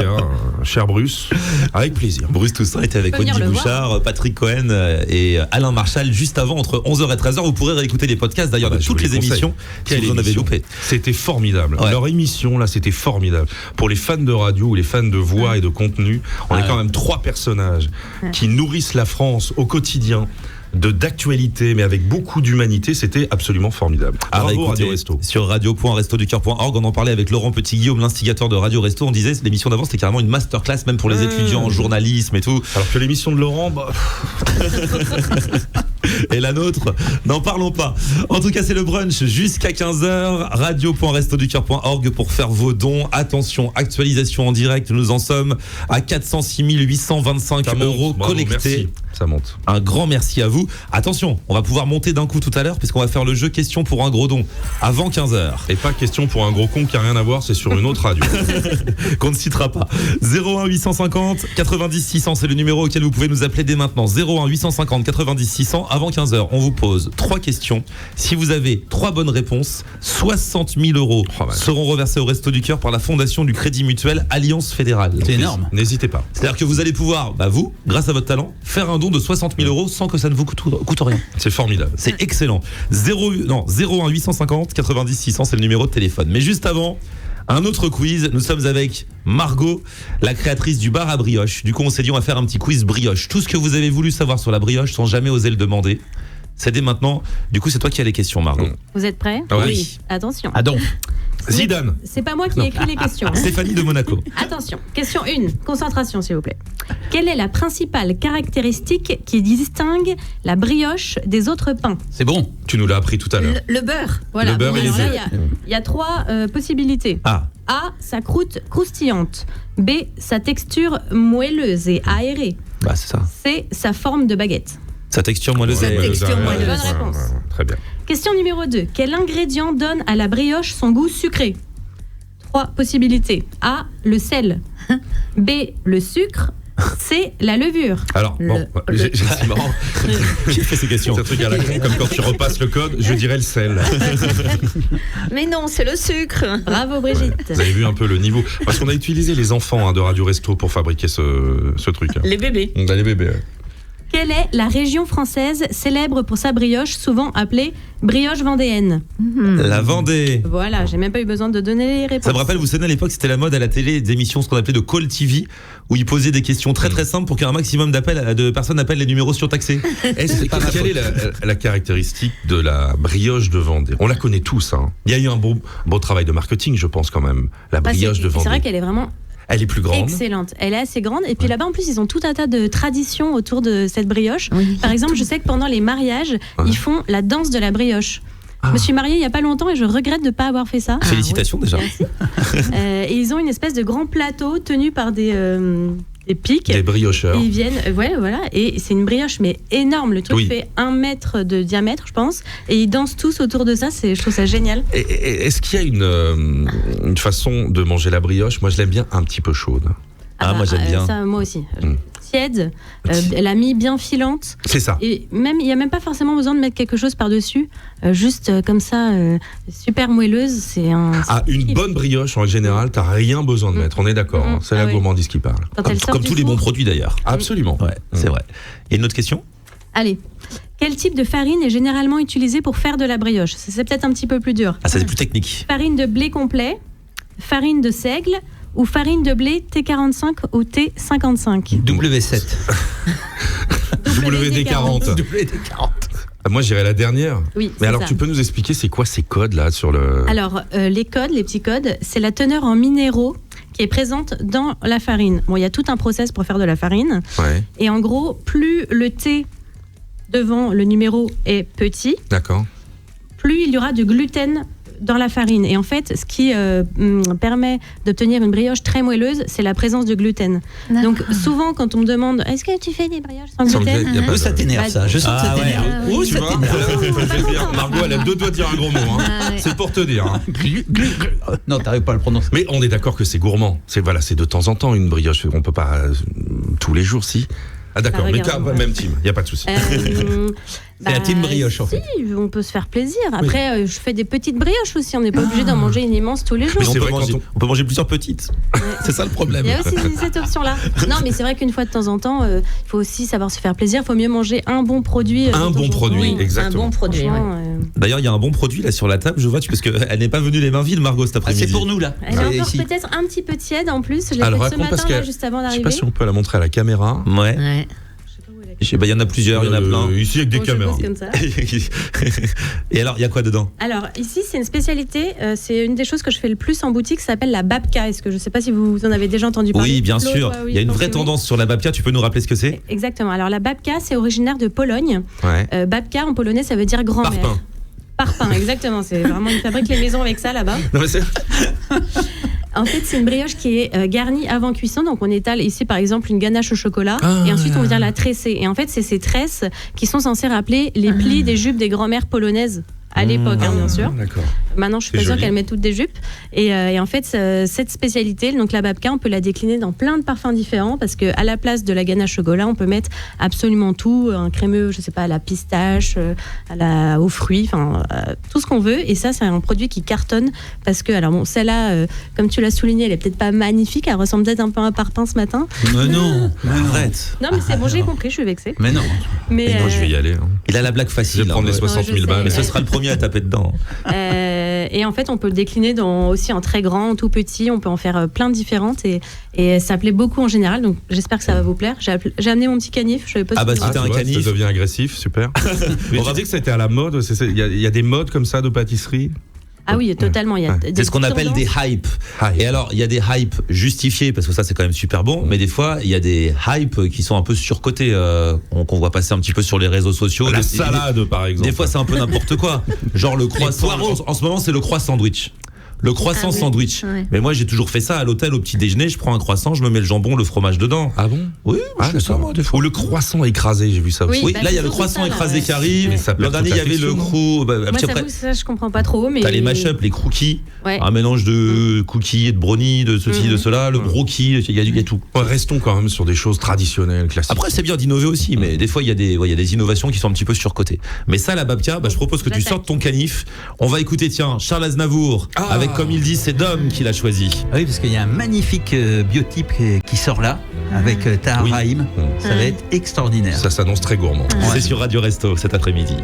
cher Bruce, avec plaisir. Bruce Toussaint était avec Wendy Bouchard, Patrick Cohen et Alain Marchal juste avant, entre 11h et 13h. Vous pourrez réécouter les podcasts d'ailleurs de toutes les émissions si vous en avez loupé. C'était formidable. Ouais. Leur émission, là, c'était formidable. Pour les fans de radio ou les fans de voix et de contenu, on est quand même 3 personnages qui nourrissent la France au quotidien d'actualité, mais avec beaucoup d'humanité. C'était absolument formidable. Bravo Radio Resto. Sur radio.restoducoeur.org, on en parlait avec Laurent Petit-Guillaume, l'instigateur de Radio Resto. On disait l'émission d'avant, c'était carrément une masterclass, même pour les étudiants en journalisme et tout. Alors que l'émission de Laurent, Et la nôtre, n'en parlons pas. En tout cas, c'est le brunch jusqu'à 15h. Radio.restoducoeur.org pour faire vos dons. Attention, actualisation en direct. Nous en sommes à 406 825 € collectés. Merci. Ça monte. Un grand merci à vous. Attention, on va pouvoir monter d'un coup tout à l'heure puisqu'on va faire le jeu question pour un gros don avant 15h. Et pas question pour un gros con qui a rien à voir, c'est sur une autre radio. Qu'on ne citera pas. 01 850 90 600, c'est le numéro auquel vous pouvez nous appeler dès maintenant. 01 850 90 600 avant 15h. On vous pose 3 questions. Si vous avez 3 bonnes réponses, 60 000 € seront reversés au Resto du Cœur par la Fondation du Crédit Mutuel Alliance Fédérale. C'est énorme. N'hésitez pas. C'est-à-dire que vous allez pouvoir, vous, grâce à votre talent, faire un don de 60 000 € sans que ça ne vous coûte rien. C'est formidable. C'est excellent. 01 850 90 600, c'est le numéro de téléphone. Mais juste avant, un autre quiz. Nous sommes avec Margot, la créatrice du bar à brioche. Du coup, on s'est dit on va faire un petit quiz brioche. Tout ce que vous avez voulu savoir sur la brioche sans jamais oser le demander. C'est dès maintenant. Du coup, c'est toi qui as les questions, Margot. Vous êtes prêts? Oui. Attention. Ah donc. Zidane. C'est pas moi qui ai écrit les questions. Stéphanie de Monaco. Attention, question 1, concentration s'il vous plaît. Quelle est la principale caractéristique qui distingue la brioche des autres pains? C'est bon. Tu nous l'as appris tout à l'heure. Le beurre. Voilà. Le beurre et les alors là, œufs. il y a 3 possibilités. Ah. A, sa croûte croustillante. B, sa texture moelleuse et aérée. C'est ça. C, sa forme de baguette. Sa texture moelleuse. Sa texture moelleuse. Bonne réponse. Très bien. Question numéro 2. Quel ingrédient donne à la brioche son goût sucré? 3 possibilités. A, le sel. B, le sucre. C, la levure. Alors, c'est marrant. Qui fait ces questions? C'est un truc à la con, comme quand tu repasses le code, je dirais le sel. Mais non, c'est le sucre. Bravo Brigitte. Vous avez vu un peu le niveau. Parce qu'on a utilisé les enfants de Radio Resto pour fabriquer ce truc. Les bébés. On a les bébés. Quelle est la région française célèbre pour sa brioche, souvent appelée brioche vendéenne? La Vendée. Voilà, j'ai même pas eu besoin de donner les réponses. Ça me rappelle, vous savez, à l'époque, c'était la mode à la télé d'émissions, ce qu'on appelait de Call TV, où ils posaient des questions très très simples pour qu'un maximum de personnes appellent les numéros surtaxés. Quelle est la caractéristique de la brioche de Vendée? On la connaît tous. Il y a eu un beau travail de marketing, je pense, quand même. La brioche de Vendée. C'est vrai qu'elle est vraiment... Elle est plus grande. Excellente. Elle est assez grande. Et puis là-bas, en plus, ils ont tout un tas de traditions autour de cette brioche. Oui, par exemple, je sais que pendant les mariages, ils font la danse de la brioche. Je me suis mariée il n'y a pas longtemps et je regrette de ne pas avoir fait ça. Félicitations déjà. Merci. Et ils ont une espèce de grand plateau tenu par des pics. Des briocheurs. Et ils viennent, voilà. Et c'est une brioche, mais énorme. Le truc fait 1 mètre de diamètre, je pense. Et ils dansent tous autour de ça. Je trouve ça génial. Est-ce qu'il y a une façon de manger la brioche? Moi, je l'aime bien un petit peu chaude. Moi j'aime bien. Ça, moi aussi. Tiède, la mie bien filante. C'est ça. Et même, il n'y a même pas forcément besoin de mettre quelque chose par-dessus. Juste comme ça, super moelleuse. C'est une bonne brioche, en général, t'as rien besoin de mettre. On est d'accord. C'est la gourmandise qui parle. Comme tous les bons produits d'ailleurs. Absolument. Ouais, c'est vrai. Et une autre question? Allez. Quel type de farine est généralement utilisé pour faire de la brioche? C'est peut-être un petit peu plus dur. Ça c'est plus technique. Farine de blé complet, farine de seigle ou farine de blé T45 ou T55? W7. WD40. WD40. Moi, j'irais la dernière. Oui. Mais alors, ça. tu peux nous expliquer c'est quoi ces codes là sur le... Alors, les petits codes, c'est la teneur en minéraux qui est présente dans la farine. Bon, il y a tout un process pour faire de la farine. Ouais. Et en gros, plus le T devant le numéro est petit, D'accord. plus il y aura de gluten dans la farine. Et en fait, ce qui permet d'obtenir une brioche très moelleuse, c'est la présence de gluten. Donc souvent, quand on me demande « Est-ce que tu fais des brioches sans gluten ?» Ça t'énerve ça, je sens que ça t'énerve. Oh, ça t'énerve. Margot, elle a 2 doigts de dire un gros mot. C'est pour te dire. Non, t'arrives pas à le prononcer. Mais on est d'accord que c'est gourmand. C'est de temps en temps une brioche. On peut pas tous les jours, si. Ah d'accord, mais même team, il n'y a pas de souci. C'est la team brioche en fait. Si, on peut se faire plaisir. Après, je fais des petites brioches aussi. On n'est pas obligé d'en manger une immense tous les jours. Mais on peut manger plusieurs petites. C'est ça le problème. Il y a aussi cette option-là. Non, mais c'est vrai qu'une fois de temps en temps, il faut aussi savoir se faire plaisir. Il faut mieux manger un bon produit. Un bon produit, exactement. Un bon produit. D'ailleurs, il y a un bon produit là sur la table, je vois, parce qu'elle n'est pas venue les mains vides, Margot, cet après-midi. C'est pour nous là. Elle est encore peut-être un petit peu tiède en plus. Je l'ai fait ce matin, là, juste avant Je sais d'arriver. pas si on peut la montrer à la caméra. Ouais. Il y en a plusieurs, il y en a plein. Ici avec des caméras. Comme ça. Et alors, il y a quoi dedans? Alors, ici, c'est une spécialité. C'est une des choses que je fais le plus en boutique. Ça s'appelle la babka. Est-ce que je ne sais pas si vous en avez déjà entendu parler? Oui, bien sûr. Il y a une vraie tendance sur la babka. Tu peux nous rappeler ce que c'est? Exactement. Alors, la babka, c'est originaire de Pologne. Ouais. Babka, en polonais, ça veut dire grand-mère. Parpaing. Parpaing, exactement. C'est vraiment, ils fabriquent les maisons avec ça là-bas. Non, mais c'est... En fait, c'est une brioche qui est garnie avant cuisson. Donc, on étale ici, par exemple, une ganache au chocolat. Et ensuite, on vient la tresser. Et en fait, c'est ces tresses qui sont censées rappeler les plis des jupes des grand-mères polonaises. À l'époque, bien sûr. D'accord. Maintenant, je suis pas sûre qu'elles mettent toutes des jupes. Et en fait, cette spécialité, donc la babka, on peut la décliner dans plein de parfums différents parce qu'à la place de la ganache au chocolat, on peut mettre absolument tout, un crémeux, je sais pas, à la pistache, aux fruits, enfin tout ce qu'on veut. Et ça, c'est un produit qui cartonne parce que, alors bon, celle-là, comme tu l'as souligné, elle est peut-être pas magnifique, elle ressemble peut-être un peu à un parpaing ce matin. Mais non, arrête. Non, mais c'est bon, j'ai compris, je suis vexée. Mais non. Mais Moi, je vais y aller. hein. Il a la blague Je facile. vais prendre les 60 000 je balles. Mais ce sera le premier à taper dedans. Et en fait, on peut le décliner aussi en très grand, en tout petit. On peut en faire plein de différentes et ça plaît beaucoup en général. Donc, j'espère que ça va vous plaire. J'ai amené mon petit canif. Je savais pas. Ah bah, si si t'as un tu vois, canif. ça devient agressif, super. Mais tu dis que c'était à la mode. Il y a des modes comme ça de pâtisserie. Ah oui, totalement. Il y a C'est ce qu'on appelle des hypes. Et alors, il y a des hypes justifiés parce que ça, c'est quand même super bon. Mais des fois, il y a des hypes qui sont un peu surcotés, qu'on voit passer un petit peu sur les réseaux sociaux. La salade, par exemple. Des fois, c'est un peu n'importe quoi. Genre le croissant. En ce moment, c'est le croissant sandwich. Le croissant sandwich. Ouais. Mais moi, j'ai toujours fait ça à l'hôtel au petit déjeuner. Je prends un croissant, je me mets le jambon, le fromage dedans. Ah bon? Oui, je fais ça, moi, des fois. Ou le croissant écrasé, j'ai vu ça aussi. Oui, bah, là, il y a c'est le surtout croissant ça, là, écrasé ouais. qui arrive. Mais ça L'an perd dernier, il y toute la avait le texture, crou. Moi, Après, j'avoue, ça, je comprends pas trop. Mais t'as les mashups, les cookies. Ouais. Un mélange de cookies et de brownies, de ceci, de cela. Le brookie, il y a tout. Ouais, restons quand même sur des choses traditionnelles, classiques. Après, c'est bien d'innover aussi, mais des fois, il y a des innovations qui sont un petit peu surcotées. Mais ça, la babka, je propose que tu J'attaque. sortes ton canif. On va écouter, tiens, Charles Aznavour, avec, comme il dit, c'est Dom qui l'a choisi. Ah oui, parce qu'il y a un magnifique biotype qui sort là, avec Tahar Oui. Rahim. Ça va être extraordinaire. Ça s'annonce très gourmand. C'est sur Radio Resto cet après-midi.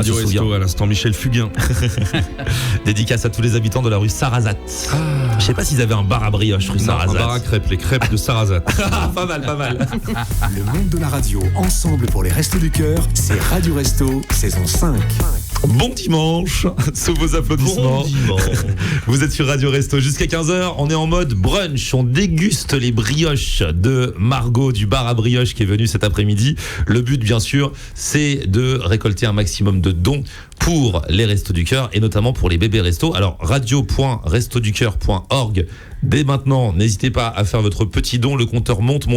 Radio se Resto souvient. à l'instant, Michel Fugain. Dédicace à tous les habitants de la rue Sarrazat. Je sais pas s'ils avaient un bar à brioche rue Non, un Sarrazat. bar à crêpes, les crêpes de Sarrazat. Pas mal, pas mal. Le monde de la radio, ensemble pour les Restos du Cœur, c'est Radio Resto, saison 5. Bon dimanche, sous vos applaudissements. Bon dimanche. Vous êtes sur Radio Resto jusqu'à 15h. On est en mode brunch. On déguste les brioches de Margot du bar à brioche qui est venue cet après-midi. Le but, bien sûr, c'est de récolter un maximum de dons pour les Restos du Cœur et notamment pour les bébés restos. Alors, radio.restoducoeur.org. Dès maintenant, n'hésitez pas à faire votre petit don. Le compteur monte.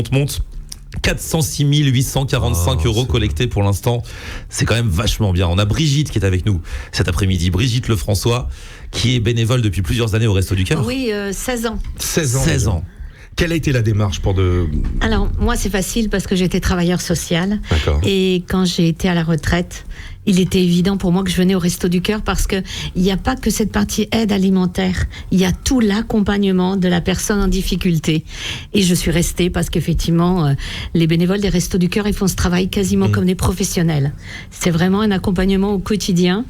406 845 euros collectés pour l'instant. C'est quand même vachement bien. On a Brigitte qui est avec nous cet après-midi. Brigitte Lefrançois, qui est bénévole depuis plusieurs années au Resto du Cœur. Oui, 16 ans. 16 ans. Quelle a été la démarche pour de... Alors, moi, c'est facile parce que j'étais travailleur social. D'accord. Et quand j'ai été à la retraite, il était évident pour moi que je venais au Resto du Cœur parce que il n'y a pas que cette partie aide alimentaire. Il y a tout l'accompagnement de la personne en difficulté. Et je suis restée parce qu'effectivement, les bénévoles des Restos du Cœur, ils font ce travail quasiment comme des professionnels. C'est vraiment un accompagnement au quotidien.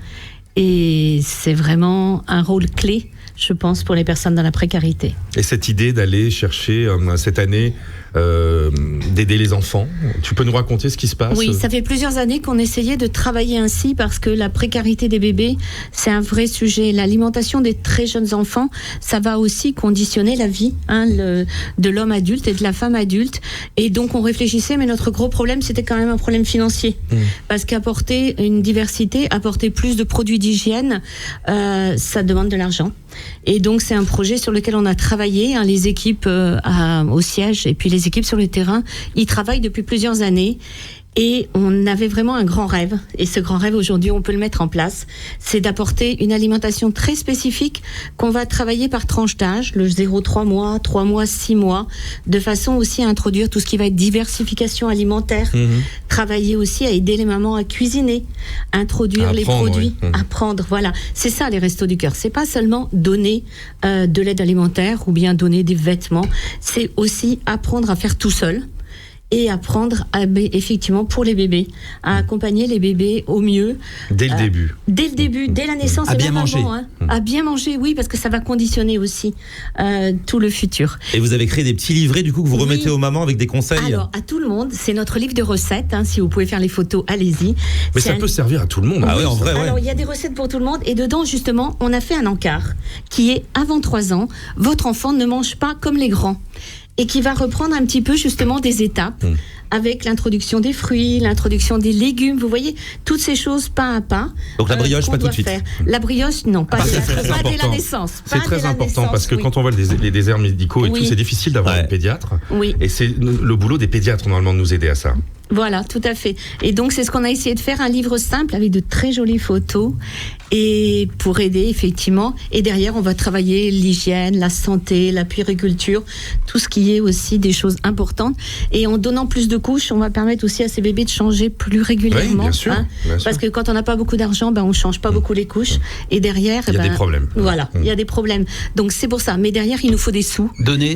Et c'est vraiment un rôle clé, je pense, pour les personnes dans la précarité. Et cette idée d'aller chercher cette année, d'aider les enfants, tu peux nous raconter ce qui se passe? Oui, ça fait plusieurs années qu'on essayait de travailler ainsi parce que la précarité des bébés, c'est un vrai sujet. L'alimentation des très jeunes enfants, ça va aussi conditionner la vie de l'homme adulte et de la femme adulte. Et donc on réfléchissait, mais notre gros problème, c'était quand même un problème financier. Parce qu'apporter une diversité, apporter plus de produits d'hygiène, ça demande de l'argent. Et donc c'est un projet sur lequel on a travaillé, les équipes au siège et puis les équipes sur le terrain, ils travaillent depuis plusieurs années. Et on avait vraiment un grand rêve. Et ce grand rêve, aujourd'hui, on peut le mettre en place. C'est d'apporter une alimentation très spécifique qu'on va travailler par tranche d'âge, le 0-3 mois, 3 mois, 6 mois, de façon aussi à introduire tout ce qui va être diversification alimentaire, travailler aussi à aider les mamans à cuisiner, introduire les produits, apprendre. Voilà. C'est ça, les Restos du Cœur. C'est pas seulement donner de l'aide alimentaire ou bien donner des vêtements. C'est aussi apprendre à faire tout seul. Et apprendre effectivement pour les bébés, à accompagner les bébés au mieux. Dès le début. Dès le début, dès la naissance. À et bien même manger. avant, à bien manger, oui, parce que ça va conditionner aussi tout le futur. Et vous avez créé des petits livrets du coup que vous remettez aux mamans avec des conseils. Alors, à tout le monde, c'est notre livre de recettes. Si vous pouvez faire les photos, allez-y. Mais ça peut servir à tout le monde. Ah ouais, en vrai, ouais. Alors, il y a des recettes pour tout le monde. Et dedans, justement, on a fait un encart qui est avant 3 ans. Votre enfant ne mange pas comme les grands. Et qui va reprendre un petit peu justement des étapes avec l'introduction des fruits, l'introduction des légumes. Vous voyez, toutes ces choses pas à pas. Donc la brioche, pas tout de suite. La brioche, non, pas dès la naissance. C'est très important parce que quand on voit les déserts médicaux et tout, c'est difficile d'avoir un pédiatre. Oui. Et c'est le boulot des pédiatres normalement de nous aider à ça. Voilà, tout à fait. Et donc, c'est ce qu'on a essayé de faire, un livre simple avec de très jolies photos et pour aider, effectivement. Et derrière, on va travailler l'hygiène, la santé, la puériculture, tout ce qui est aussi des choses importantes. Et en donnant plus de couches, on va permettre aussi à ces bébés de changer plus régulièrement. Oui, bien sûr, bien sûr. Parce que quand on n'a pas beaucoup d'argent, on change pas beaucoup les couches. Et derrière, il y a des problèmes. Voilà, il y a des problèmes. Donc, c'est pour ça. Mais derrière, il nous faut des sous. Donner.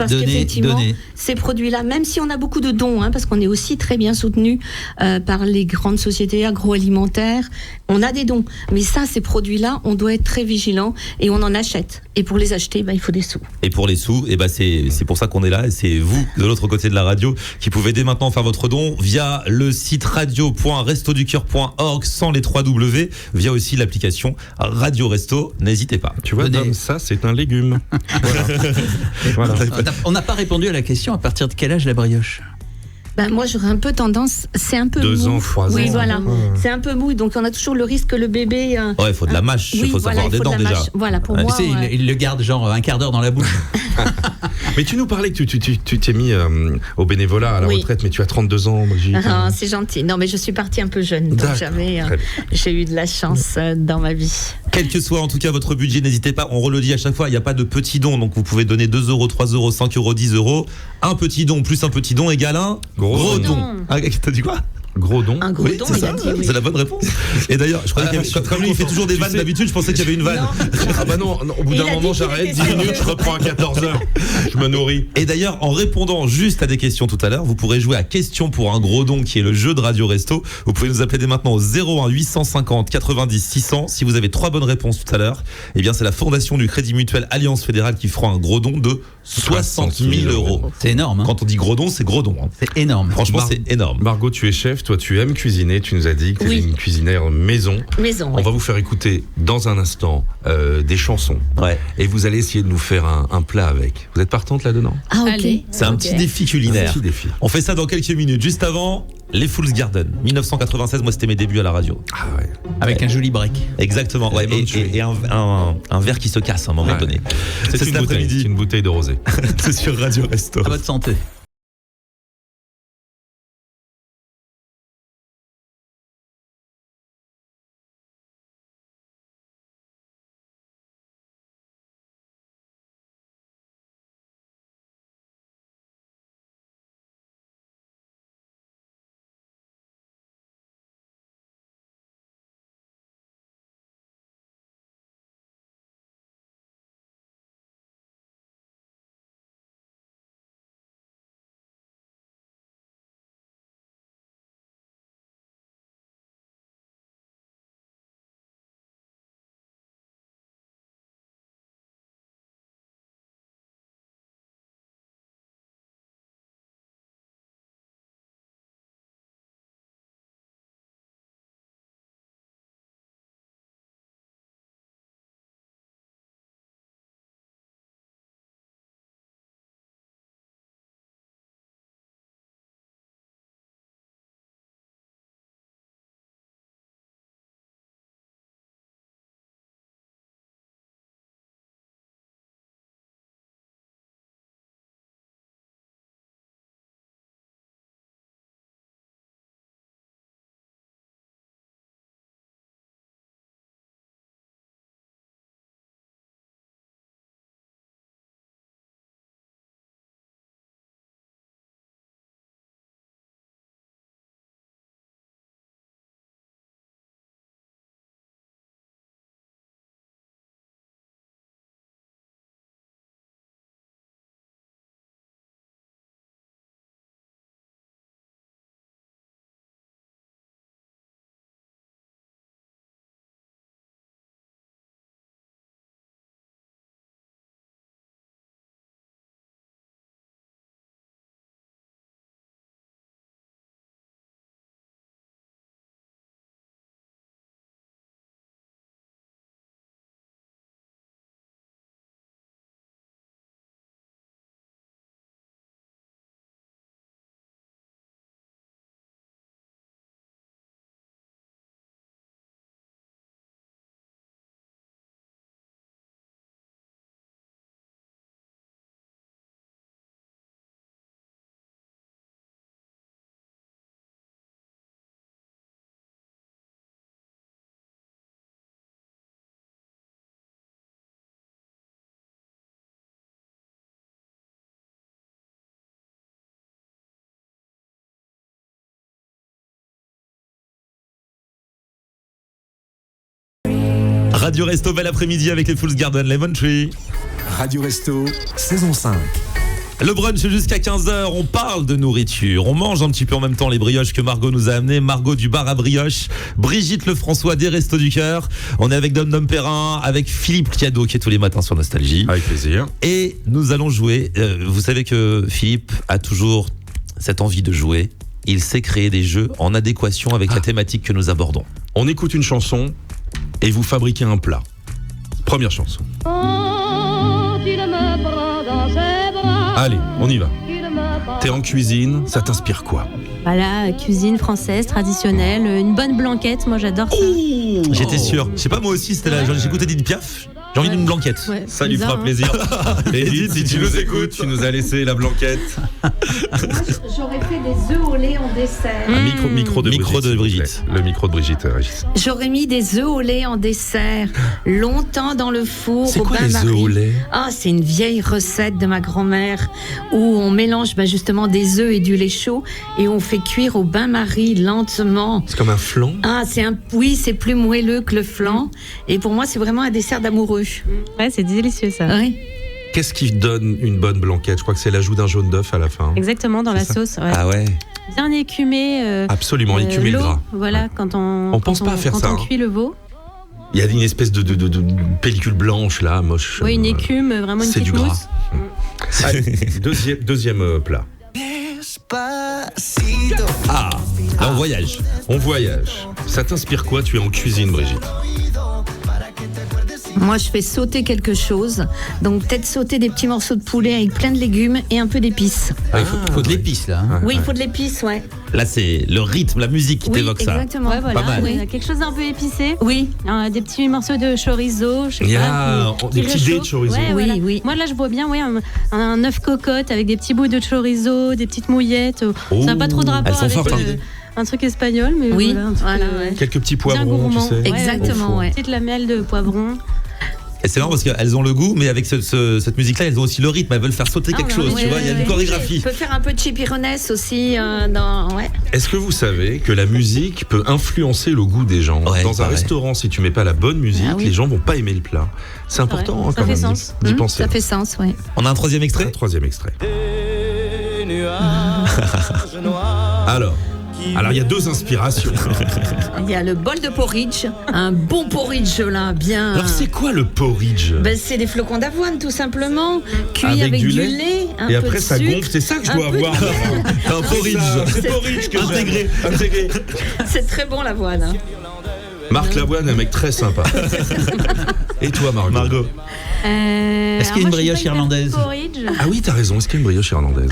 Ces produits-là, même si on a beaucoup de dons, parce qu'on est aussi très bien soutenu par les grandes sociétés agroalimentaires, on a des dons. Mais ça, ces produits-là, on doit être très vigilant et on en achète. Et pour les acheter, il faut des sous. Et pour les sous, c'est pour ça qu'on est là. Et c'est vous, de l'autre côté de la radio, qui pouvez dès maintenant faire votre don via le site radio.restoducoeur.org sans les 3 W, via aussi l'application Radio Resto. N'hésitez pas. Tu vois, Dom, ça, c'est un légume. Voilà. On n'a pas répondu à la question, à partir de quel âge la brioche? Moi, j'aurais un peu tendance, c'est un peu 2 mou. ans, 3 ans. Oui, voilà. C'est un peu mou, donc on a toujours le risque que le bébé... Ouais, il faut de la mâche, il faut savoir des dents déjà. Voilà, pour moi... Il le garde genre un quart d'heure dans la bouche. Mais tu nous parlais que tu t'es mis au bénévolat à la retraite, mais tu as 32 ans, Brigitte. Ah, c'est gentil. Non, mais je suis partie un peu jeune, donc j'ai eu de la chance dans ma vie. Quel que soit en tout cas votre budget, n'hésitez pas, on le dit à chaque fois, il n'y a pas de petits dons, donc vous pouvez donner 2 euros, 3 euros, 5 euros, 10 euros. Un petit don plus un petit don égale un gros don. Ah, t'as dit quoi? Gros don. Un gros Oui, don, c'est il ça, a dit, oui. c'est la bonne réponse. Et d'ailleurs, je croyais comme lui, il fait toujours des vannes d'habitude, je pensais qu'il y avait une vanne. Ah bah non, au bout Il d'un a moment dit qu'il j'arrête, était 10 minutes, je reprends à 14h. Je me nourris. Et d'ailleurs, en répondant juste à des questions tout à l'heure, vous pourrez jouer à Question pour un gros don, qui est le jeu de Radio Resto. Vous pouvez nous appeler dès maintenant au 01 850 90 600. Si vous avez 3 bonnes réponses tout à l'heure, eh bien c'est la Fondation du Crédit Mutuel Alliance Fédérale qui fera un gros don de 60 000 euros. C'est énorme. Hein. Quand on dit gros don, c'est gros don. Hein. C'est énorme. Franchement, c'est énorme. Margot, tu es chef, toi tu aimes cuisiner, tu nous as dit que tu es une cuisinière maison. Maison, On va vous faire écouter dans un instant des chansons. Ouais. Et vous allez essayer de nous faire un plat avec. Vous êtes partante là-dedans? Ah, ok. Allez. C'est un petit défi culinaire. Un petit défi. On fait ça dans quelques minutes. Juste avant, les Fools Garden. 1996, moi c'était mes débuts à la radio. Ah ouais. Avec un joli break. Exactement. Ouais, et un verre qui se casse à un moment Ouais. donné. C'est cet une bouteille, après-midi. c'est une bouteille de rosé. C'est sur Radio Resto. À votre santé. Radio Resto, bel après-midi avec les Fools Garden, Lemon Tree. Radio Resto, saison 5. Le brunch jusqu'à 15h, on parle de nourriture, on mange un petit peu en même temps les brioches que Margot nous a amenées, Margot du bar à brioche, Brigitte Lefrançois des Restos du Cœur, on est avec Dom Dom Perrin, avec Philippe Cadeau qui est tous les matins sur Nostalgie. Avec plaisir. Et nous allons jouer, vous savez que Philippe a toujours cette envie de jouer, il sait créer des jeux en adéquation avec la thématique que nous abordons. On écoute une chanson et vous fabriquez un plat. Première chanson. Allez, on y va. T'es en cuisine, ça t'inspire quoi? Voilà, cuisine française traditionnelle, une bonne blanquette, moi j'adore ça. J'étais sûr, je sais pas moi aussi, c'était là, j'ai écouté Edith Piaf, j'ai envie d'une blanquette. Ouais, Ça lui bizarre, fera hein. plaisir. Edith, si tu nous écoutes, tu nous as laissé la blanquette. j'aurais fait des œufs au lait en dessert. Un micro de Micro de s'il vous Brigitte. plaît. Le micro de Brigitte, Régis. J'aurais mis des œufs au lait en dessert, longtemps dans le four C'est au quoi les bain-marie. œufs au lait? Ah, c'est une vieille recette de ma grand-mère où on mélange justement des œufs et du lait chaud et on fait cuire au bain-marie lentement. C'est comme un flan. Ah, oui, c'est plus moelleux que le flan. Et pour moi, c'est vraiment un dessert d'amoureux. Ouais, c'est délicieux ça. Oui. Qu'est-ce qui donne une bonne blanquette? Je crois que c'est l'ajout d'un jaune d'œuf à la fin. Exactement, dans la C'est ça. sauce. Ouais. Ah ouais. Bien écumé. Absolument, écumer le l'eau, gras. Voilà, quand on pense quand pas à faire quand ça, on hein. cuit le veau. Il y a une espèce de pellicule blanche là, moche. Oui, une écume, vraiment une c'est petite du gras. mousse. Allez, deuxième plat. Ah, là on voyage. On voyage. Ça t'inspire quoi? Tu es en cuisine, Brigitte. Moi, je fais sauter quelque chose. Donc, peut-être sauter des petits morceaux de poulet avec plein de légumes et un peu d'épices. Ah, il faut de l'épice là. hein. Oui, il faut de l'épice, ouais. Là c'est le rythme, la musique qui Oui, t'évoque ça. exactement. Ouais, voilà. Pas mal. Il y a quelque chose d'un peu épicé. Oui. Des petits morceaux de chorizo, je sais Il y pas. a des petits dés de chorizo. Ouais, Oui, voilà. oui. Moi, là, je vois bien un œuf cocotte avec des petits bouts de chorizo, des petites mouillettes. Ça n'a pas trop de rapport elles sont avec fortes, hein. un truc espagnol, mais Oui, voilà. Un truc, voilà, ouais. Quelques petits bien poivrons, tu gourmand. sais. Ouais, Exactement, ouais. Petite lamelle de poivron. Et c'est marrant parce qu'elles ont le goût, mais avec cette musique-là, elles ont aussi le rythme. Elles veulent faire sauter quelque chose, tu vois. Il y a une chorégraphie. On peut faire un peu de chipirones aussi ouais. Est-ce que vous savez que la musique peut influencer le goût des gens? Ouais, Dans un pareil. restaurant, si tu mets pas la bonne musique, Ah oui. les gens vont pas aimer le plat. C'est important vrai, hein, ça quand fait même sens. d'y penser. Ça fait sens, oui. On a un troisième Un extrait. troisième extrait. Alors, il y a deux inspirations. Il y a le bol de porridge, un bon porridge là, bien. Alors, c'est quoi le porridge? C'est des flocons d'avoine tout simplement, cuits Avec avec, du du lait lait, un Et peu après, de ça sucre. gonfle. C'est ça que je un dois peu de avoir. Un porridge. C'est porridge que Intégré. Intégré. C'est très bon l'avoine. hein. Marc Lavoine, un mec très sympa. Et toi, Margot? Est-ce qu'il y a une brioche irlandaise? Porridge. Ah oui, t'as raison. Est-ce qu'il y a une brioche irlandaise?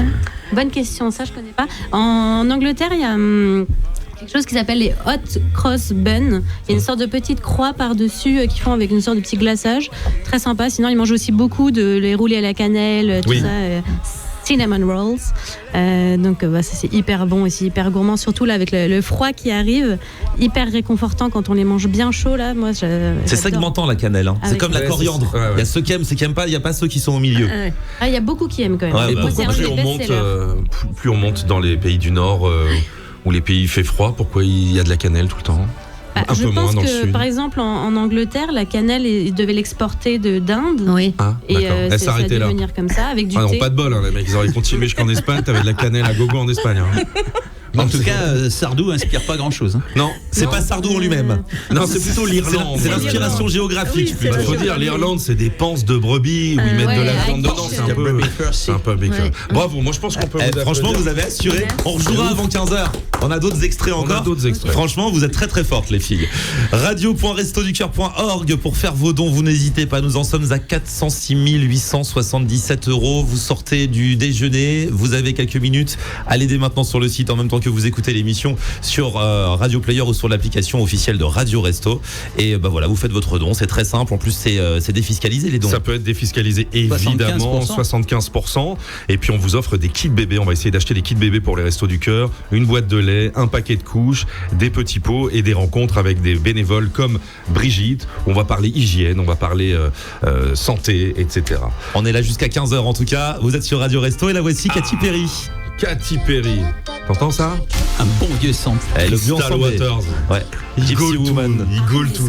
Bonne question, ça je connais pas. En Angleterre, il y a quelque chose qui s'appelle les hot cross buns. Il y a une sorte de petite croix par-dessus qu'ils font avec une sorte de petit glaçage. Très sympa. Sinon, ils mangent aussi beaucoup de les roulés à la cannelle, tout Oui. ça. Cinnamon rolls. Ça c'est hyper bon aussi, hyper gourmand. Surtout là avec le froid qui arrive, hyper réconfortant quand on les mange bien chaud là. Moi, C'est segmentant la cannelle. Hein. C'est Avec- comme la Ouais, coriandre. c'est ça. Ouais, ouais. Il y a ceux qui aiment, ceux qui aiment pas. Il y a pas ceux qui sont au milieu. Ah, il y a beaucoup qui aiment quand même. Ouais, Et bah, Moi, pourquoi c'est un plus des on monte, best-sellers. plus on monte dans les pays du Nord où les pays il fait froid, pourquoi il y a de la cannelle tout le temps? Un Je peu moins pense dans le que sud. par exemple en Angleterre, la cannelle, ils devaient l'exporter d'Inde. Oui. Ah, Et d'accord. Elle ça a s'arrêtait dû là. venir comme ça avec du Ah non, thé. pas de bol, hein, les mecs. Ils auraient continué jusqu'en Espagne. T'avais de la cannelle à gogo en Espagne. Hein. En tout cas, Sardou inspire pas grand chose. Non, C'est pas Sardou en lui-même. non, c'est plutôt l'Irlande. C'est l'inspiration Oui, géographique. c'est Il faut dire, l'Irlande, c'est des panses de brebis où ils mettent de la ouais, viande avec dedans. du- C'est un peu big. Ouais. Bravo, moi je pense qu'on peut. vous Franchement, applaudir. vous avez assuré. On rejouera avant 15h. On a d'autres extraits On a encore. d'autres extraits. Franchement, vous êtes très très fortes, les filles. Radio.restoducœur.org pour faire vos dons. Vous n'hésitez pas. Nous en sommes à 406 877 €. Vous sortez du déjeuner. Vous avez quelques minutes. Allez dès maintenant sur le site en même temps que vous écoutez l'émission sur Radio Player ou sur l'application officielle de Radio Resto. Et voilà, vous faites votre don. C'est très simple. En plus, c'est défiscalisé les dons. Ça peut être défiscalisé évidemment, 75%. Et puis on vous offre des kits bébés. On va essayer d'acheter des kits bébés pour les Restos du Cœur. Une boîte de lait, un paquet de couches, des petits pots et des rencontres avec des bénévoles comme Brigitte. On va parler hygiène, on va parler santé, etc. On est là jusqu'à 15h en tout cas. Vous êtes sur Radio Resto et la voici Katy Perry. Katy Perry. T'entends ça? Un bon vieux sample. Le vieux Crystal ensemble. Waters. Ouais. Gypsy Woman. Eagle to.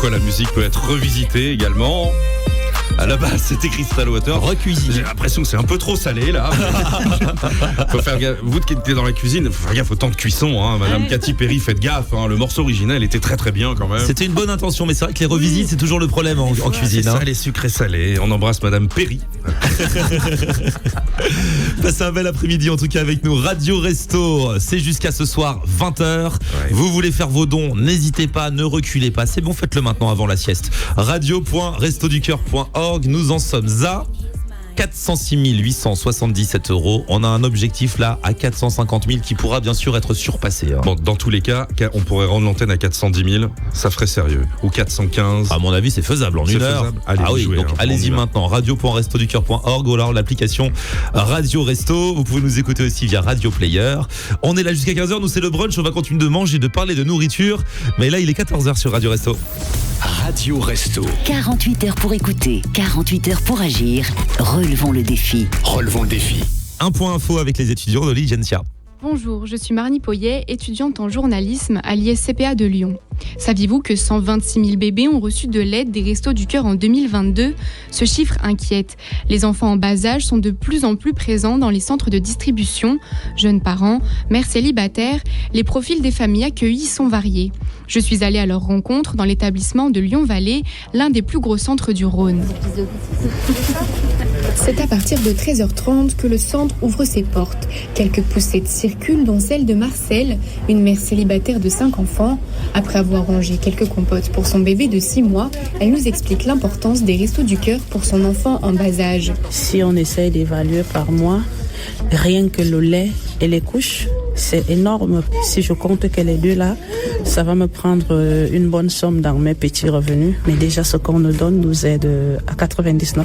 quoi la musique peut être revisitée également. À la base, c'était Crystal Water. Recuisine. J'ai l'impression que c'est un peu trop salé, là. Faut faire gaffe. Vous qui êtes dans la cuisine, faut faire gaffe au temps de cuisson, hein. Madame Katy Perry, faites gaffe, hein. Le morceau original était très très bien quand même. C'était une bonne intention, mais c'est vrai que les revisites, c'est toujours le problème en cuisine. C'est ça, les sucrés salés. On embrasse Madame Perry. Passez un bel après-midi en tout cas avec nous. Radio Resto, c'est jusqu'à ce soir 20h. Vous voulez faire vos dons, n'hésitez pas, ne reculez pas. C'est bon, faites-le maintenant avant la sieste. radio.restoducoeur.org. Nous en sommes à 406 877 €. On a un objectif là à 450 000 qui pourra bien sûr être surpassé. Hein. Bon, dans tous les cas, on pourrait rendre l'antenne à 410 000. Ça ferait sérieux. Ou 415. À mon avis, c'est faisable en une heure. Faisable. Allez, ah oui, jouer, donc hein, allez-y maintenant. radio.restoducoeur.org ou alors l'application Radio Resto. Vous pouvez nous écouter aussi via Radio Player. On est là jusqu'à 15h. Nous, c'est le brunch. On va continuer de manger, de parler de nourriture. Mais là, il est 14h sur Radio Resto. Radio Resto. 48 heures pour écouter, 48 heures pour agir. Relevons le défi. Relevons le défi. Un point info avec les étudiants de l'Igencia. Bonjour, je suis Marnie Poyet, étudiante en journalisme à l'ISCPA de Lyon. Saviez-vous que 126 000 bébés ont reçu de l'aide des Restos du Cœur en 2022 ? Ce chiffre inquiète. Les enfants en bas âge sont de plus en plus présents dans les centres de distribution. Jeunes parents, mères célibataires, les profils des familles accueillies sont variés. Je suis allée à leur rencontre dans l'établissement de Lyon-Vallée, l'un des plus gros centres du Rhône. C'est à partir de 13h30 que le centre ouvre ses portes. Quelques poussettes circulent, dont celle de Marcel, une mère célibataire de 5 enfants. Après avoir rangé quelques compotes pour son bébé de 6 mois, elle nous explique l'importance des Restos du Cœur pour son enfant en bas âge. Si on essaye d'évaluer par mois, rien que le lait et les couches, c'est énorme. Si je compte que les deux là, ça va me prendre une bonne somme dans mes petits revenus. Mais déjà, ce qu'on nous donne nous aide à 99%.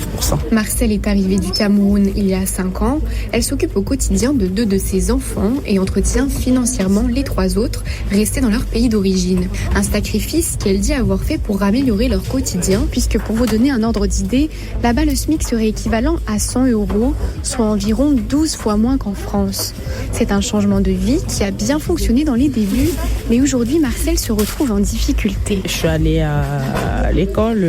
Marcel est arrivée du Cameroun il y a 5 ans. Elle s'occupe au quotidien de 2 de ses enfants et entretient financièrement les 3 autres restés dans leur pays d'origine. Un sacrifice qu'elle dit avoir fait pour améliorer leur quotidien, puisque pour vous donner un ordre d'idée, là-bas le SMIC serait équivalent à 100 €, soit environ 12 fois moins qu'en France. C'est un changement de vie qui a bien fonctionné dans les débuts, mais aujourd'hui Marcel se retrouve en difficulté. Je suis allée à l'école,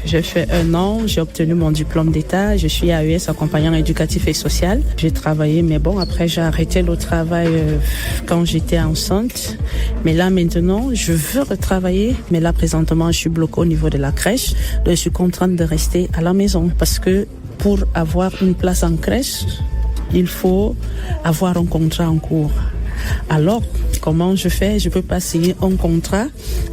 j'ai fait 1 an, j'ai obtenu mon diplôme d'état, je suis AES, accompagnant éducatif et social. J'ai travaillé, mais bon, après j'ai arrêté le travail quand j'étais enceinte. Mais là maintenant, je veux retravailler, mais là présentement je suis bloquée au niveau de la crèche, donc je suis contrainte de rester à la maison parce que pour avoir une place en crèche, il faut avoir un contrat en cours. Alors, comment je fais ? Je peux pas signer un contrat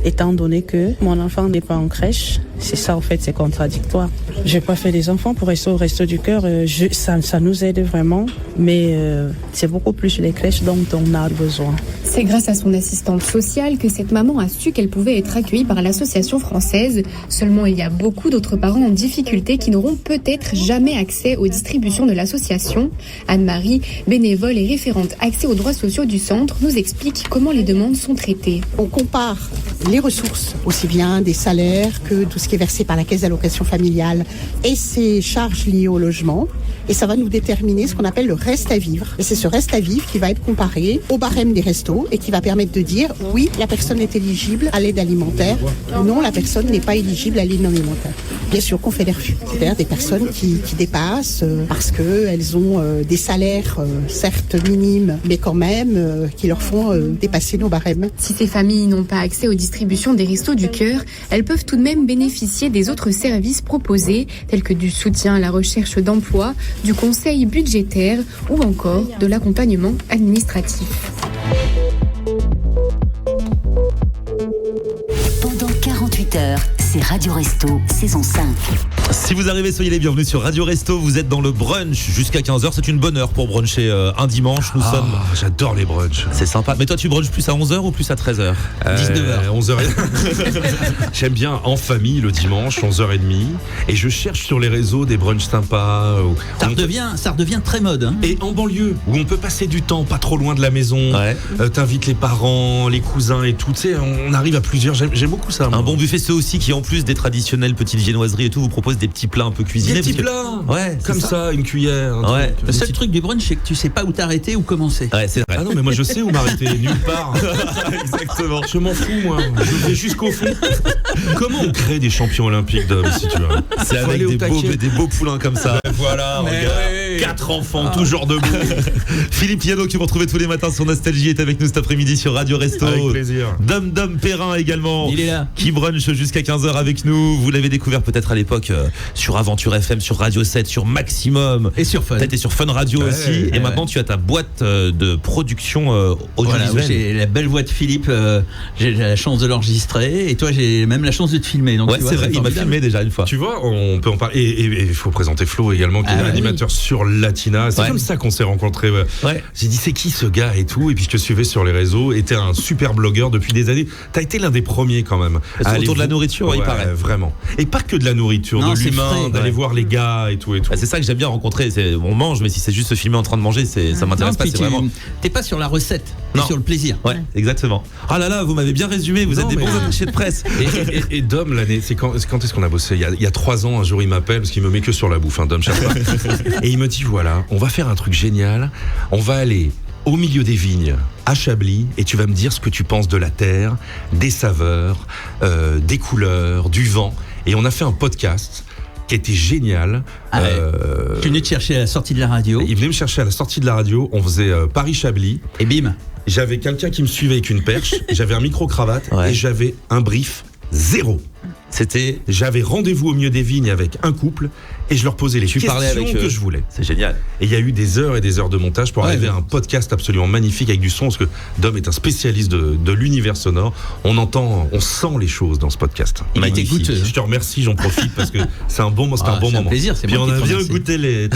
étant donné que mon enfant n'est pas en crèche. C'est ça, en fait, c'est contradictoire. J'ai pas fait des enfants pour rester au Resto du Cœur. Ça nous aide vraiment, mais c'est beaucoup plus les crèches dont on a besoin. C'est grâce à son assistante sociale que cette maman a su qu'elle pouvait être accueillie par l'association française. Seulement, il y a beaucoup d'autres parents en difficulté qui n'auront peut-être jamais accès aux distributions de l'association. Anne-Marie, bénévole et référente accès aux droits sociaux du centre, nous explique comment les demandes sont traitées. On compare les ressources, aussi bien des salaires que tout ce qui est versé par la caisse d'allocation familiale et ses charges liées au logement. Et ça va nous déterminer ce qu'on appelle le reste à vivre. Et c'est ce reste à vivre qui va être comparé au barème des restos et qui va permettre de dire oui, la personne est éligible à l'aide alimentaire, ou non, la personne n'est pas éligible à l'aide alimentaire. Bien sûr qu'on fait des refus. C'est-à-dire des personnes qui dépassent parce qu'elles ont des salaires certes minimes, mais quand même qui leur font dépasser nos barèmes. Si ces familles n'ont pas accès aux distributions des Restos du Cœur, elles peuvent tout de même bénéficier des autres services proposés, tels que du soutien à la recherche d'emploi, du conseil budgétaire ou encore de l'accompagnement administratif. Pendant 48 heures, c'est Radio Resto, saison 5. Si vous arrivez, soyez les bienvenus sur Radio Resto. Vous êtes dans le brunch jusqu'à 15h. C'est une bonne heure pour bruncher un dimanche. Nous sommes. J'adore les brunchs. C'est sympa. Mais toi, tu brunches plus à 11h ou plus à 13h 19h. 11h. J'aime bien en famille le dimanche, 11h30. Et je cherche sur les réseaux des brunchs sympas. Ça redevient très mode. Hein. Et en banlieue, où on peut passer du temps pas trop loin de la maison. Ouais. T'invites les parents, les cousins et tout. Tu sais, on arrive à plusieurs. J'aime beaucoup ça. Un bon buffet ceux aussi qui, en plus des traditionnelles petites viennoiseries et tout, vous proposent des petits plats un peu cuisinés. Des petits plats. Ouais, comme ça, une cuillère. Ouais. Le seul truc du brunch, c'est que tu sais pas où t'arrêter ou commencer. Ouais, c'est vrai. Ah non, mais moi je sais où m'arrêter, nulle part. Exactement. Je m'en fous, moi. Je vais jusqu'au fond. Comment on crée des champions olympiques d'hommes, si tu veux? C'est Faut avec aller au des beaux poulins comme ça. Voilà, regarde. 4 enfants, toujours debout. Philippe Piano, que vous retrouvez tous les matins sur Nostalgie, est avec nous cet après-midi sur Radio Resto. Avec plaisir. Dom Perrin également. Il est là. Qui brunch jusqu'à 15h avec nous. Vous l'avez découvert peut-être à l'époque sur Aventure FM, sur Radio 7, sur Maximum. Et sur Fun. T'as été sur Fun Radio aussi. Et maintenant, tu as ta boîte de production audiovisuelle. Voilà, j'ai la belle voix de Philippe. J'ai la chance de l'enregistrer. Et toi, j'ai même la chance de te filmer. Donc, ouais, c'est vrai, il m'a filmé déjà une fois. Tu vois, on peut en parler. Et il faut présenter Flo également, qui est animateur sur Latina. C'est comme ça qu'on s'est rencontrés. Ouais. J'ai dit, c'est qui ce gars et tout. Et puis je te suivais sur les réseaux. Et t'es un super blogueur depuis des années. T'as été l'un des premiers quand même. Autour de la nourriture, il paraît. Vraiment. Et pas que de la nourriture, non, de l'humain, d'aller voir les gars et tout. C'est ça que j'aime bien rencontrer. On mange, mais si c'est juste se filmer en train de manger, ça m'intéresse pas. C'est vraiment. T'es pas sur la recette, t'es sur le plaisir. Ouais, exactement. Ah là là, vous m'avez bien résumé. Vous êtes des bons attachés de presse. Et Dom, l'année, c'est quand est-ce qu'on a bossé? Il y a 3 ans, un jour, il m'appelle parce qu'il me met que sur la bouffe, Dom chaque fois. Et il me dit, voilà, on va faire un truc génial. On va aller au milieu des vignes, à Chablis, et tu vas me dire ce que tu penses de la terre, des saveurs, des couleurs, du vent. Et on a fait un podcast qui était génial. Tu venais te chercher à la sortie de la radio. Il venait me chercher à la sortie de la radio. On faisait Paris-Chablis. Et bim. J'avais quelqu'un qui me suivait avec une perche. J'avais un micro-cravate et j'avais un brief zéro. J'avais rendez-vous au milieu des vignes avec un couple et je leur posais les questions que je voulais. C'est génial. Et il y a eu des heures et des heures de montage pour arriver à un podcast absolument magnifique avec du son, parce que Dom est un spécialiste de l'univers sonore. On sent les choses dans ce podcast. Il était goûteux. Je te remercie, j'en profite parce que c'est un bon moment. Un plaisir, c'est Puis moi on qui a bien goûté les.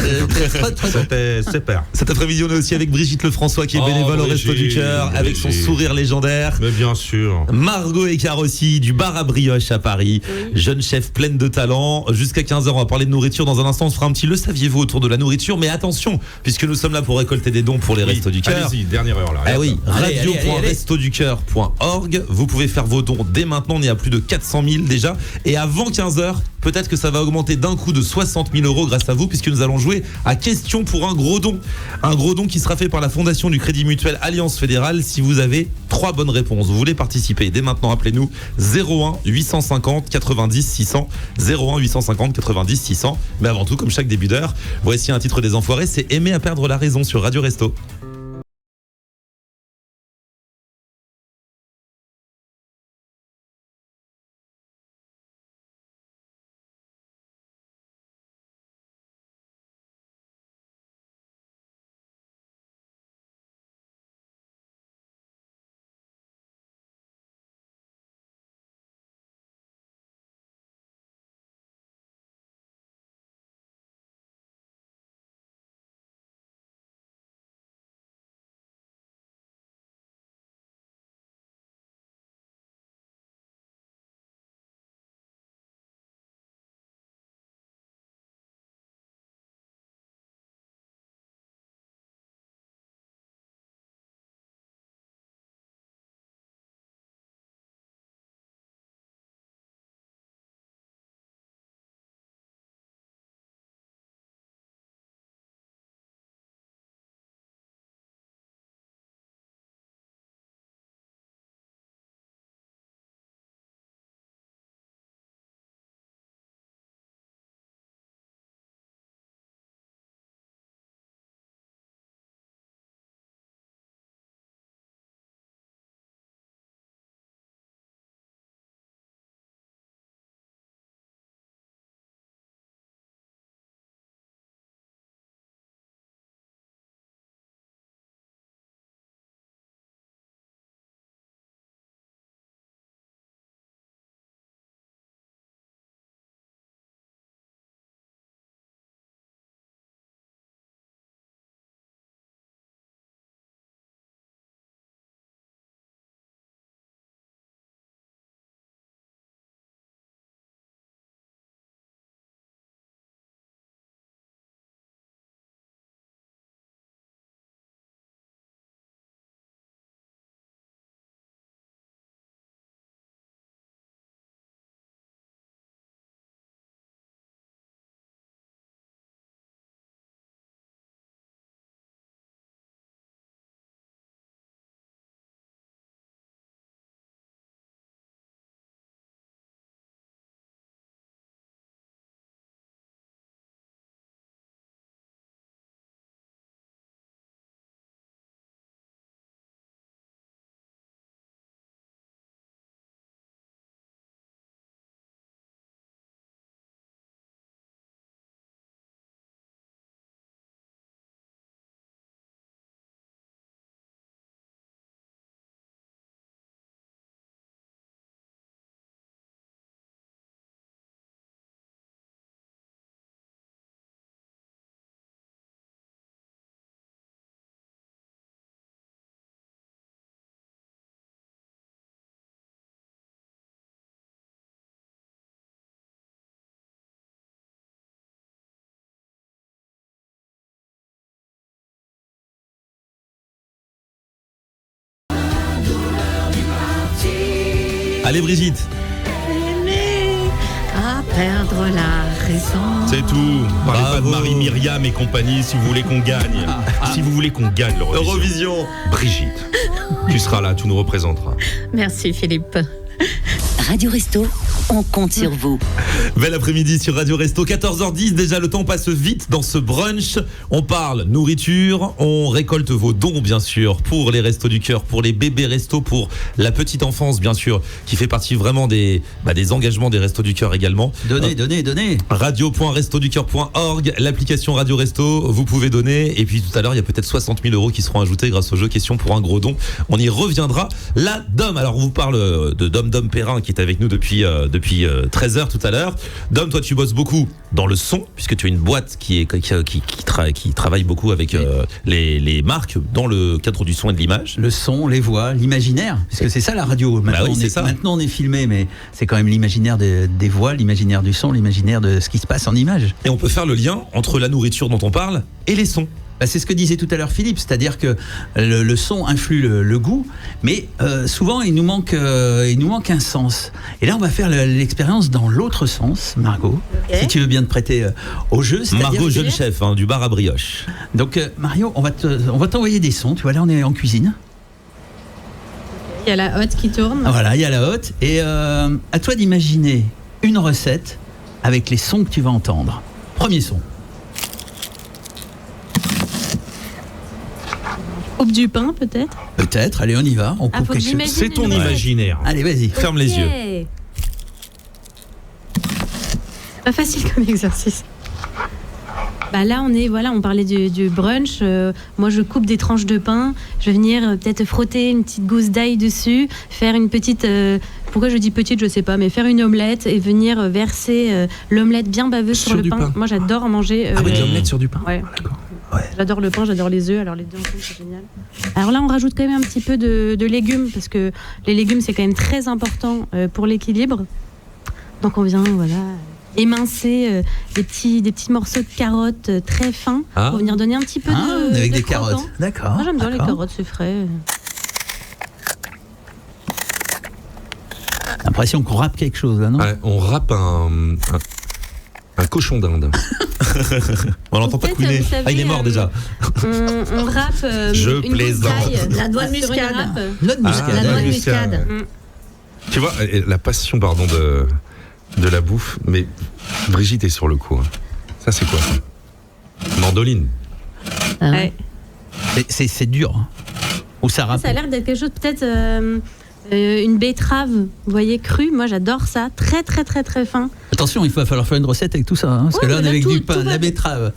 C'était super. Cet après-midi, on est aussi avec Brigitte Lefrançois qui est bénévole au Resto du Cœur, avec son sourire légendaire. Mais bien sûr. Margot Écart aussi, du bar à brioche à Paris. Jeune chef pleine de talent. Jusqu'à 15h, on va parler de nourriture. Dans un instant, on se fera un petit le saviez-vous autour de la nourriture. Mais attention, puisque nous sommes là pour récolter des dons pour les Restos du Cœur. Allez-y, dernière heure là. Ah oui, radio.restoducœur.org. Vous pouvez faire vos dons dès maintenant. On est à plus de 400 000 déjà. Et avant 15h, peut-être que ça va augmenter d'un coup de 60 000 € grâce à vous, puisque nous allons jouer à question pour un gros don. Un gros don qui sera fait par la Fondation du Crédit Mutuel Alliance Fédérale. Si vous avez 3 bonnes réponses, vous voulez participer, dès maintenant, appelez-nous 01 850 90 600. 01 850 90 600. Mais avant tout, comme chaque début d'heure, voici un titre des Enfoirés, c'est Aimer à perdre la raison sur Radio Resto. Allez Brigitte. À perdre la raison. C'est tout. Parlez pas de Marie-Myriam et compagnie si vous voulez qu'on gagne. Si vous voulez qu'on gagne l'Eurovision. Brigitte, tu seras là, tu nous représenteras. Merci Philippe. Radio Resto, on compte sur vous. Bel après-midi sur Radio Resto, 14h10. Déjà, le temps passe vite dans ce brunch. On parle nourriture, on récolte vos dons, bien sûr, pour les Restos du Cœur, pour les bébés restos, pour la petite enfance, bien sûr, qui fait partie vraiment des engagements des Restos du Cœur également. Donnez. Radio.restoducoeur.org, l'application Radio Resto, vous pouvez donner. Et puis tout à l'heure, il y a peut-être 60 000 € qui seront ajoutés grâce au jeu Question pour un gros don. On y reviendra. La Dom, alors on vous parle de Dom Perrin qui est avec nous depuis 13h tout à l'heure. Dom, toi tu bosses beaucoup dans le son, puisque tu as une boîte qui travaille beaucoup avec les marques dans le cadre du son et de l'image. Le son, les voix, l'imaginaire, parce que c'est ça la radio. Maintenant on est filmé, mais c'est quand même l'imaginaire des voix, l'imaginaire du son, l'imaginaire de ce qui se passe en image. Et on peut faire le lien entre la nourriture dont on parle et les sons. C'est ce que disait tout à l'heure Philippe, c'est-à-dire que le son influe le goût, mais souvent il nous manque un sens. Et là on va faire l'expérience dans l'autre sens, Margot, si tu veux bien te prêter au jeu. Margot, jeune chef du bar à brioche. Donc Mario, on va t'envoyer des sons, tu vois là on est en cuisine. Il y a la hotte qui tourne. Voilà, il y a la hotte, et à toi d'imaginer une recette avec les sons que tu vas entendre. Premier son. Coupe du pain, peut-être. Peut-être, allez, on y va. On coupe quelque chose. C'est ton imaginaire. Allez, vas-y. Ferme les yeux. Pas facile comme exercice. Là, on parlait du brunch. Moi, je coupe des tranches de pain. Je vais venir peut-être frotter une petite gousse d'ail dessus, faire une petite. Pourquoi je dis petite, je sais pas, mais faire une omelette et venir verser l'omelette bien baveuse sur le pain. Moi, j'adore manger. de l'omelette sur du pain. Ouais. D'accord. Ouais. J'adore le pain, j'adore les œufs, alors les deux ensemble c'est génial. Alors là on rajoute quand même un petit peu de légumes, parce que les légumes c'est quand même très important pour l'équilibre. Donc on vient émincer des petits morceaux de carottes très fins pour venir donner un petit peu de avec des croquant. carottes, d'accord. Moi j'aime bien les carottes, c'est frais. L'impression qu'on râpe quelque chose là, non? Ouais, on râpe un cochon d'Inde. On l'entend pas couiner. Il est mort déjà. On râpe une plaisante. La noix de muscade. La noix de muscade. Tu vois, la passion de la bouffe, mais Brigitte est sur le coup. Ça c'est quoi ça? Mandoline. Ouais. C'est dur. Ou ça râpe. Ça a l'air d'être quelque chose peut-être une betterave, vous voyez, crue. Moi j'adore ça, très très très très fin. Attention, il va falloir faire une recette avec tout ça, parce que là on est avec du pain, de la betterave.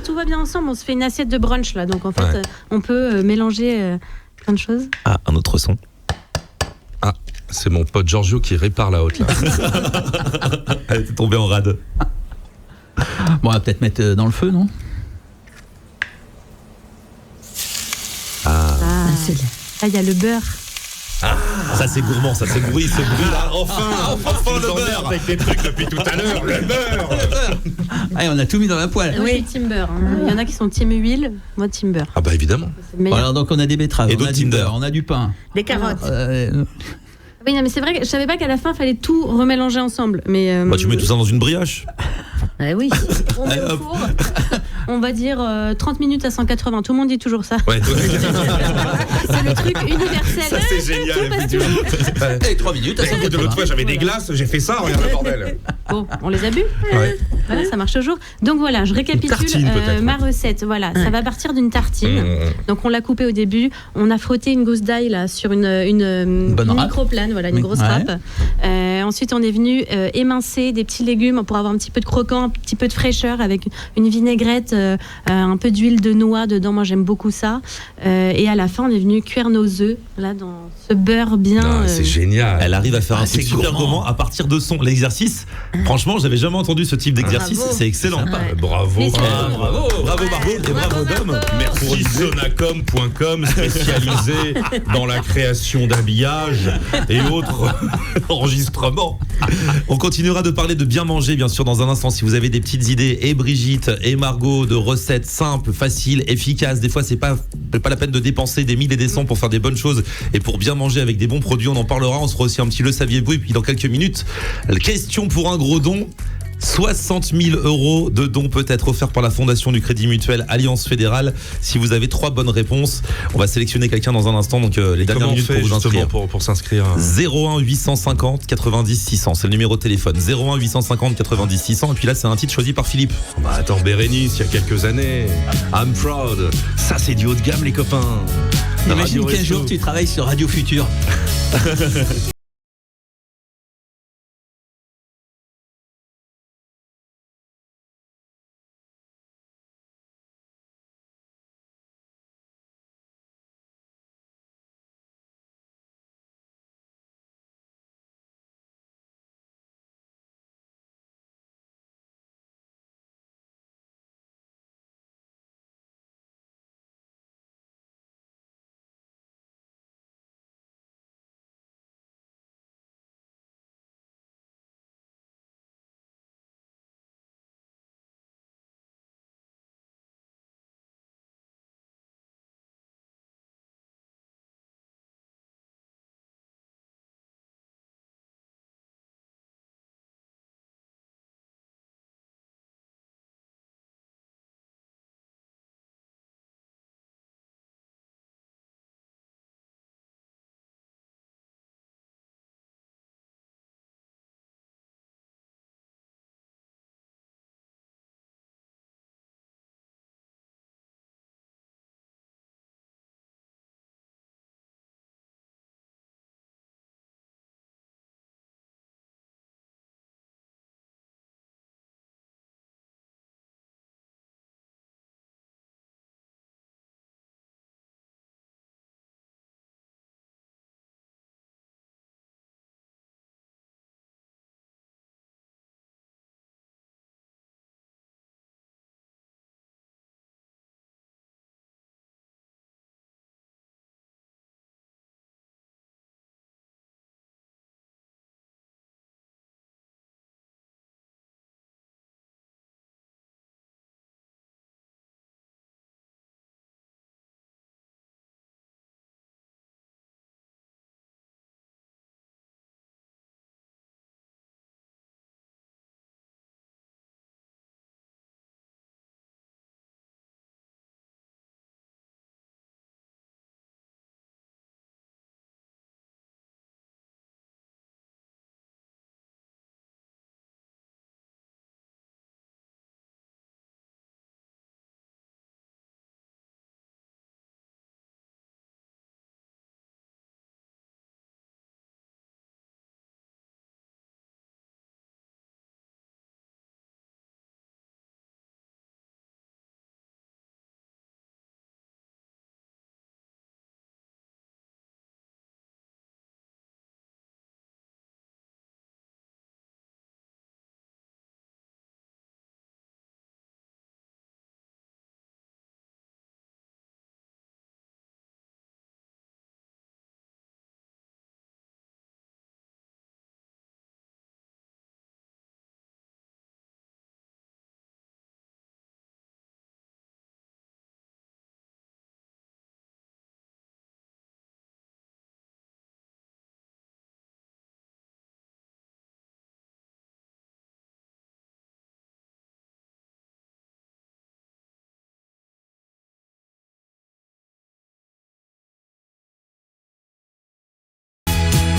Tout va bien ensemble, on se fait une assiette de brunch là, donc en fait on peut mélanger plein de choses. Ah, un autre son. Ah, c'est mon pote Giorgio qui répare la hotte là. Elle était tombée en rade. Bon, on va peut-être mettre dans le feu, non? Là il y a le beurre. Ça c'est gourmand, ça c'est bruit, ce bruit là. Enfin le beurre. Avec des trucs depuis tout à l'heure, le beurre. Allez, on a tout mis dans la poêle. Moi je suis team beurre. Il y en a qui sont team huile, moi team beurre. Ah bah évidemment. Alors donc on a des betteraves, et on a du beurre, on a du pain. Des carottes. Oui, non, mais c'est vrai que je savais pas qu'à la fin il fallait tout remélanger ensemble. Mais tu mets tout ça dans une brioche. Oui. On met au four. On va dire 30 minutes à 180. Tout le monde dit toujours ça. Ouais, c'est le truc universel. Ça c'est génial. Et 3 minutes à 180. De l'autre fois j'avais des glaces, j'ai fait ça, regarde le bordel. Bon, on les a bu. Ouais. Voilà, ça marche toujours. Donc voilà, je récapitule tartine, ma recette. Voilà, ça va partir d'une tartine. Donc on l'a coupée au début. On a frotté une gousse d'ail là sur une micro-plane, voilà, une grosse râpe. Ensuite, on est venu émincer des petits légumes pour avoir un petit peu de croquant, un petit peu de fraîcheur avec une vinaigrette, un peu d'huile de noix dedans. Moi, j'aime beaucoup ça. Et à la fin, on est venu cuire nos œufs là dans ce beurre bien. C'est génial. Elle arrive à faire un truc super gourmand à partir de son. L'exercice, franchement, j'avais jamais entendu ce type d'exercice. Bravo. C'est excellent. Bravo. Bravo Margot et bravo Dom. Merci sonacom.com, spécialisé dans la création d'habillage et autres enregistrements maman. On continuera de parler de bien manger, bien sûr, dans un instant. Si vous avez des petites idées, et Brigitte et Margot, de recettes simples, faciles, efficaces. Des fois, c'est pas la peine de dépenser des 1000 et des 100 pour faire des bonnes choses et pour bien manger avec des bons produits. On en parlera. On se fera aussi un petit le saviez-vous. Et puis, dans quelques minutes, question pour un gros don. 60 000 € de dons peut être offerts par la Fondation du Crédit Mutuel Alliance Fédérale. Si vous avez 3 bonnes réponses, on va sélectionner quelqu'un dans un instant. Donc les dernières minutes pour vous inscrire. Pour s'inscrire 01 850 90 600, c'est le numéro de téléphone. 01 850 90 600. Et puis là, c'est un titre choisi par Philippe. Bah attends, Bérénice, il y a quelques années. I'm proud. Ça, c'est du haut de gamme, les copains. Imagine qu'un jour tu travailles sur Radio Futur.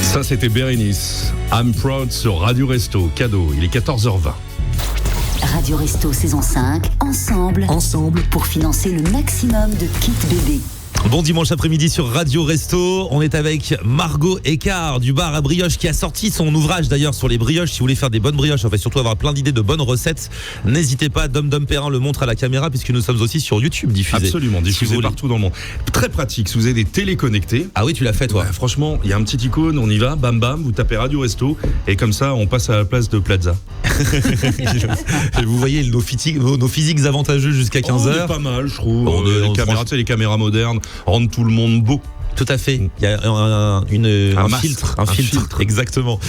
Ça, c'était Bérénice. I'm proud sur Radio Resto. Cadeau, il est 14h20. Radio Resto saison 5, ensemble pour financer le maximum de kits bébés. Bon dimanche après-midi sur Radio Resto. On est avec Margot Écart du bar à brioche qui a sorti son ouvrage d'ailleurs sur les brioches. Si vous voulez faire des bonnes brioches, enfin surtout avoir plein d'idées de bonnes recettes, n'hésitez pas. Dom Perrin le montre à la caméra puisque nous sommes aussi sur YouTube diffusés. Absolument, diffusés partout dans le monde. Très pratique, si vous avez des télés connectées. Ah oui, tu l'as fait toi. Ouais, franchement, il y a un petit icône, on y va, bam bam, vous tapez Radio Resto et comme ça on passe à la place de Plaza. Vous voyez nos physiques avantageux jusqu'à 15h. C'est pas mal, je trouve. Les caméras modernes rendent tout le monde beau. Tout à fait. Il y a un filtre. Un filtre, exactement.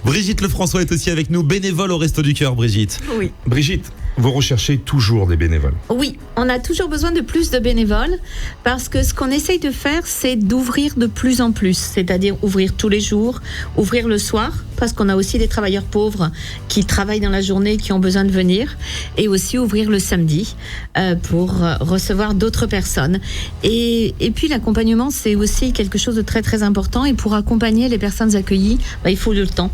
Brigitte Lefrançois est aussi avec nous, bénévole au Resto du Cœur, Brigitte. Oui. Brigitte, vous recherchez toujours des bénévoles. Oui, on a toujours besoin de plus de bénévoles parce que ce qu'on essaye de faire, c'est d'ouvrir de plus en plus, c'est-à-dire ouvrir tous les jours, ouvrir le soir, parce qu'on a aussi des travailleurs pauvres qui travaillent dans la journée, qui ont besoin de venir, et aussi ouvrir le samedi pour recevoir d'autres personnes. Et puis l'accompagnement, c'est aussi quelque chose de très très important, et pour accompagner les personnes accueillies, il faut le temps.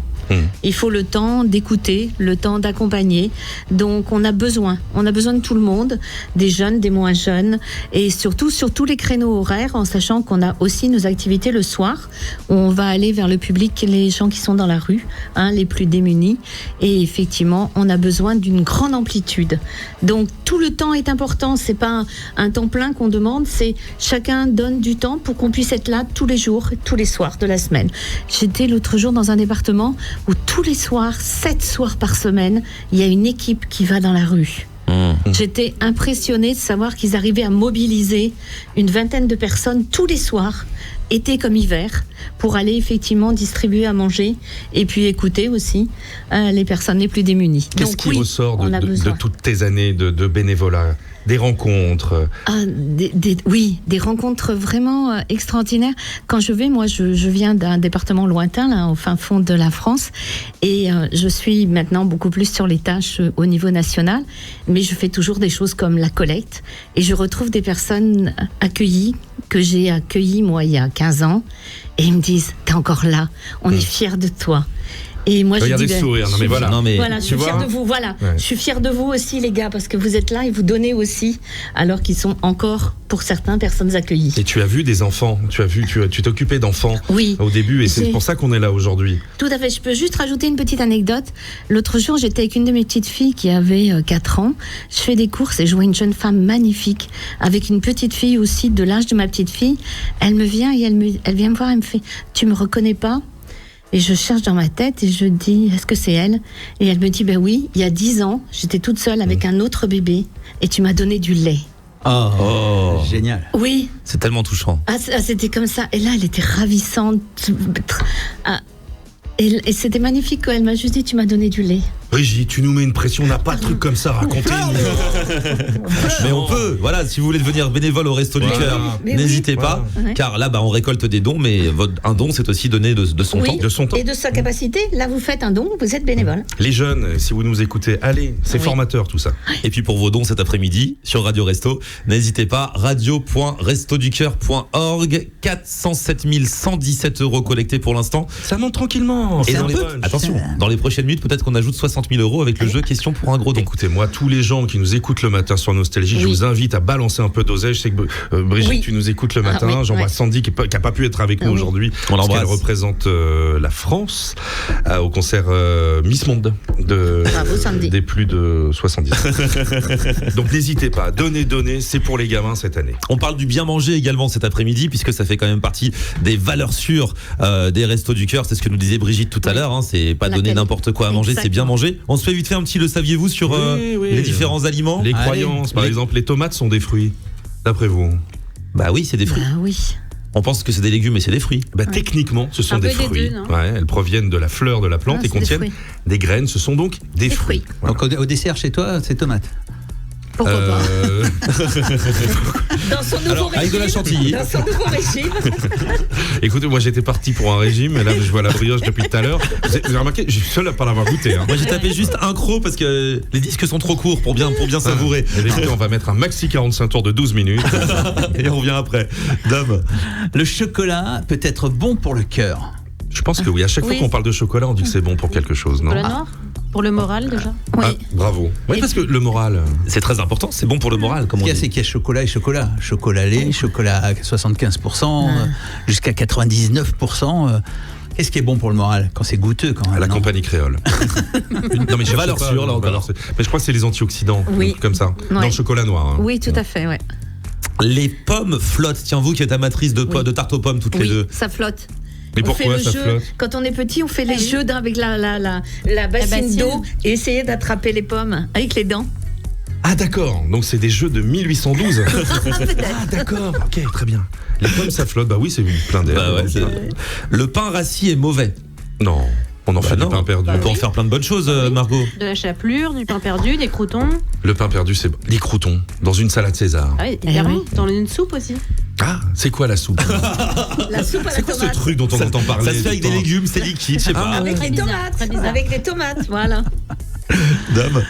Il faut le temps d'écouter, le temps d'accompagner. Donc on a besoin de tout le monde, des jeunes, des moins jeunes, et surtout sur tous les créneaux horaires, en sachant qu'on a aussi nos activités le soir, où on va aller vers le public, les gens qui sont dans la rue, les plus démunis. Et effectivement, on a besoin d'une grande amplitude. Donc tout le temps est important. C'est pas un temps plein qu'on demande, c'est chacun donne du temps pour qu'on puisse être là tous les jours, tous les soirs de la semaine. J'étais l'autre jour dans un département où tous les soirs, 7 soirs par semaine, il y a une équipe qui va dans la rue. J'étais impressionnée de savoir qu'ils arrivaient à mobiliser une vingtaine de personnes tous les soirs, été comme hiver, pour aller effectivement distribuer à manger et puis écouter aussi les personnes les plus démunies. Qu'est-ce qui ressort de toutes tes années de bénévolat ? Des rencontres. Des rencontres vraiment extraordinaires. Quand je vais, moi, je viens d'un département lointain, là, au fin fond de la France, et je suis maintenant beaucoup plus sur les tâches au niveau national, mais je fais toujours des choses comme la collecte, et je retrouve des personnes accueillies, que j'ai accueillies, moi, il y a 15 ans, et ils me disent, t'es encore là, on est fiers de toi. Et moi, regardez le sourire, je suis fière de vous, je suis fière de vous aussi, les gars, parce que vous êtes là et vous donnez aussi, alors qu'ils sont encore, pour certains, personnes accueillies. Et tu as vu des enfants, tu t'occupais d'enfants au début, et c'est pour ça qu'on est là aujourd'hui. Tout à fait, je peux juste rajouter une petite anecdote. L'autre jour, j'étais avec une de mes petites filles qui avait 4 ans, je fais des courses et je vois une jeune femme magnifique, avec une petite fille aussi de l'âge de ma petite fille. Elle me vient et elle vient me voir, elle me fait, tu me reconnais pas ? Et je cherche dans ma tête et je dis, est-ce que c'est elle ? Et elle me dit, ben oui, il y a 10 ans, j'étais toute seule avec un autre bébé et tu m'as donné du lait. Oh, génial. Oui. C'est tellement touchant. C'était comme ça. Et là, elle était ravissante. Et c'était magnifique quand elle m'a juste dit, tu m'as donné du lait. Brigitte, tu nous mets une pression, on n'a pas de truc comme ça à raconter. Mais on peut, voilà, si vous voulez devenir bénévole au Resto du Cœur, n'hésitez pas, car là, on récolte des dons, mais un don, c'est aussi donner de son temps. Et de sa capacité. Là, vous faites un don, vous êtes bénévole. Les jeunes, si vous nous écoutez, allez, c'est formateur tout ça. Et puis pour vos dons cet après-midi, sur Radio Resto, n'hésitez pas, radio.restoducoeur.org, 407 117 € collectés pour l'instant. Ça monte tranquillement. Et attention, dans les prochaines minutes, peut-être qu'on ajoute 60 000 € avec le jeu Question pour un gros don. Écoutez-moi, tous les gens qui nous écoutent le matin sur Nostalgie, je vous invite à balancer un peu d'oseille. Je sais que Brigitte, tu nous écoutes le matin. J'en vois Sandy qui n'a pas pu être avec nous aujourd'hui. On l'embrasse. Parce qu'elle représente la France au concert Miss Monde des plus de 70. Donc n'hésitez pas, donnez, c'est pour les gamins cette année. On parle du bien manger également cet après-midi, puisque ça fait quand même partie des valeurs sûres des Restos du Cœur. C'est ce que nous disait Brigitte tout à l'heure. C'est pas donner n'importe quoi à manger, c'est bien manger. On se fait vite fait un petit le saviez-vous sur les différents aliments. Les croyances, par exemple, les tomates sont des fruits, d'après vous? Bah oui, c'est des fruits. Bah oui. On pense que c'est des légumes, mais c'est des fruits. Techniquement, ce sont des fruits. Elles proviennent de la fleur de la plante et contiennent des graines. Ce sont donc des fruits. Voilà. Donc au dessert chez toi, c'est tomate. Pourquoi pas Dans son nouveau avec de la chantilly. Dans son nouveau régime. Écoutez, moi j'étais parti pour un régime, et là je vois la brioche depuis tout à l'heure. Vous avez remarqué, je suis seul à pas l'avoir goûté. Moi j'ai tapé juste un croc parce que les disques sont trop courts pour bien savourer. Écoutez, on va mettre un maxi 45 tours de 12 minutes. Et on revient après. Dame. Le chocolat peut être bon pour le cœur. Je pense que oui, à chaque fois qu'on parle de chocolat, on dit que c'est bon pour quelque chose, non? Pour le moral déjà. Bravo. Oui, parce que le moral, c'est très important, c'est bon pour le moral. Ce qu'il y a, c'est qu'il y a chocolat et chocolat. Chocolat lait, chocolat à 75%, jusqu'à 99%. Qu'est-ce qui est bon pour le moral quand c'est goûteux quand même? La compagnie créole. Non mais je valeur sûre là encore. Mais je crois que c'est les antioxydants, comme ça. Dans le chocolat noir. Oui, tout à fait, ouais. Les pommes flottent. Tiens, vous qui êtes amatrice de tarte aux pommes toutes les deux. Ça flotte. Mais pourquoi ça flotte? Quand on est petit, on fait les jeux avec la bassine d'eau et essayer d'attraper les pommes avec les dents. Ah d'accord, donc c'est des jeux de 1812. Ah d'accord, ok, très bien. Les pommes ça flotte, bah oui, c'est plein d'air. Bah ouais, le pain rassis est mauvais. Non, on en fait du pain perdu. On peut en faire plein de bonnes choses, Margot. De la chapelure, du pain perdu, des croûtons. Le pain perdu, c'est les croûtons dans une salade César. Ah oui, hyper bon. Dans une soupe aussi. Ah, c'est quoi la soupe? La soupe à C'est quoi ce truc dont on entend parler? Ça se fait avec des tout le temps légumes, c'est liquide, je sais pas. Avec Très des bizarre, tomates. très bizarre. Avec des tomates, voilà. Dame.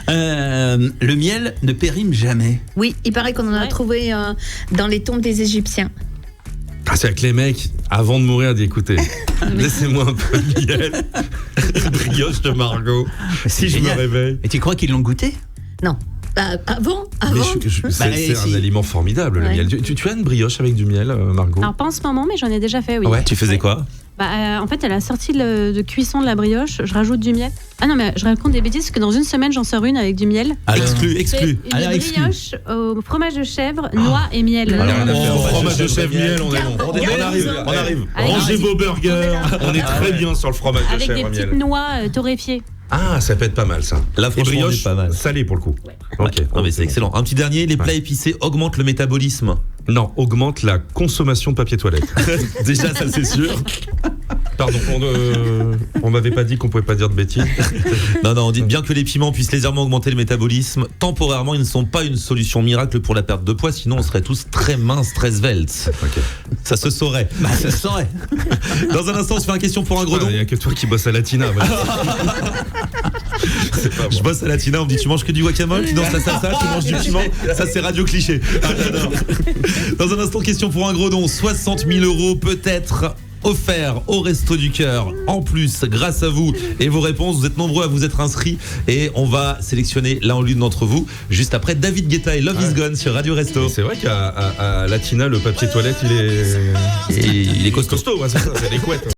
Le miel ne périme jamais. Oui, il paraît qu'on en a trouvé dans les tombes des Égyptiens. Ah, c'est avec les mecs, avant de mourir, d'écouter. Laissez-moi un peu de miel. Brioche de Margot. Si je me réveille. Et tu crois qu'ils l'ont goûté? Non. Avant. Mais c'est un aliment formidable, le miel. Tu as une brioche avec du miel, Margot? Alors pas en ce moment, mais j'en ai déjà fait, oui. Ouais, tu faisais quoi? En fait, à la sortie de cuisson de la brioche, je rajoute du miel. Ah non, mais je raconte des bêtises parce que dans une semaine, j'en sors une avec du miel. Exclu. Une brioche au fromage de chèvre, noix et miel. Fromage de chèvre, miel, on est bon. On arrive. Rangez vos burgers. On est très bien sur le fromage de Avec chèvre des miel. petites noix torréfiées. Ah, ça peut être pas mal ça. Là, franchement, et brioche on est pas mal. salée pour le coup. Ok. Non, mais c'est excellent. Un petit dernier, les plats épicés augmentent le métabolisme. Non, augmente la consommation de papier toilette. Déjà, ça c'est sûr. Pardon, on m'avait pas dit qu'on pouvait pas dire de bêtises. Non, on dit bien que les piments puissent légèrement augmenter le métabolisme. Temporairement, ils ne sont pas une solution miracle pour la perte de poids, sinon on serait tous très minces, très sveltes. Okay. Ça se saurait. Ça se saurait. Dans un instant, on se fait une question pour un gros don. Il n'y a que toi qui bosses à Latina. Je bosse à Latina, on me dit tu manges que du guacamole, tu danses la salsa, tu manges du piment. Ça c'est radio cliché. Ah, j'adore. Dans un instant, question pour un gros don. 60 000 € peut-être offert au Resto du Cœur. En plus, grâce à vous et vos réponses, vous êtes nombreux à vous être inscrits et on va sélectionner l'un ou l'une d'entre vous juste après David Guetta et Love is Gone sur Radio Resto. C'est vrai qu'à Latina, le papier toilette, il est costaud. Ouais, c'est ça, c'est des couettes.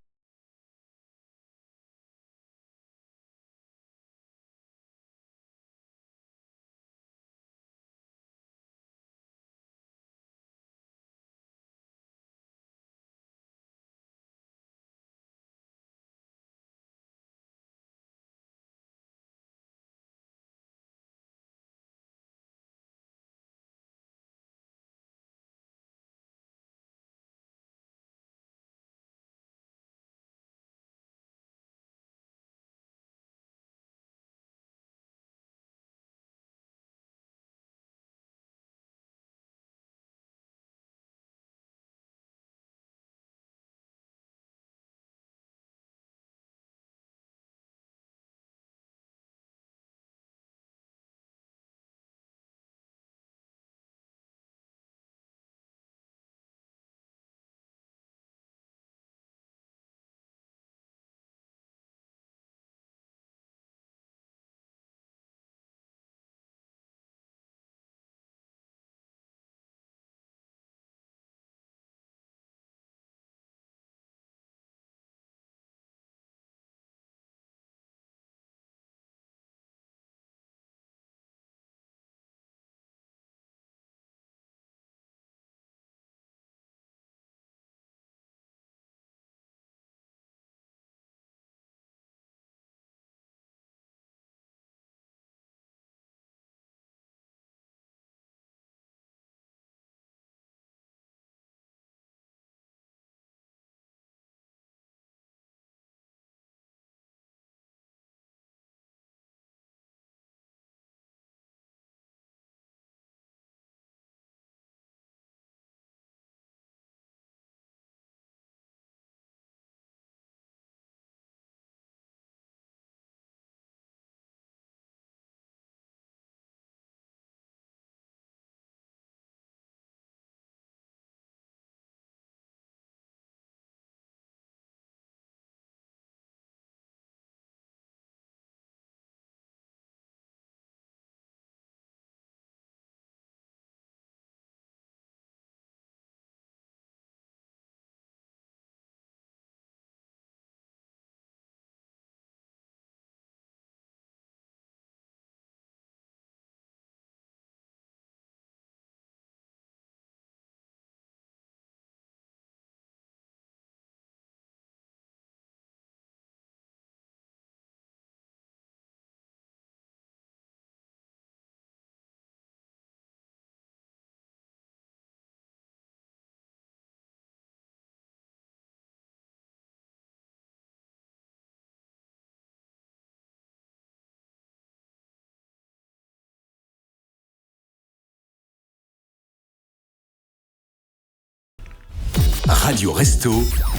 Radio Resto,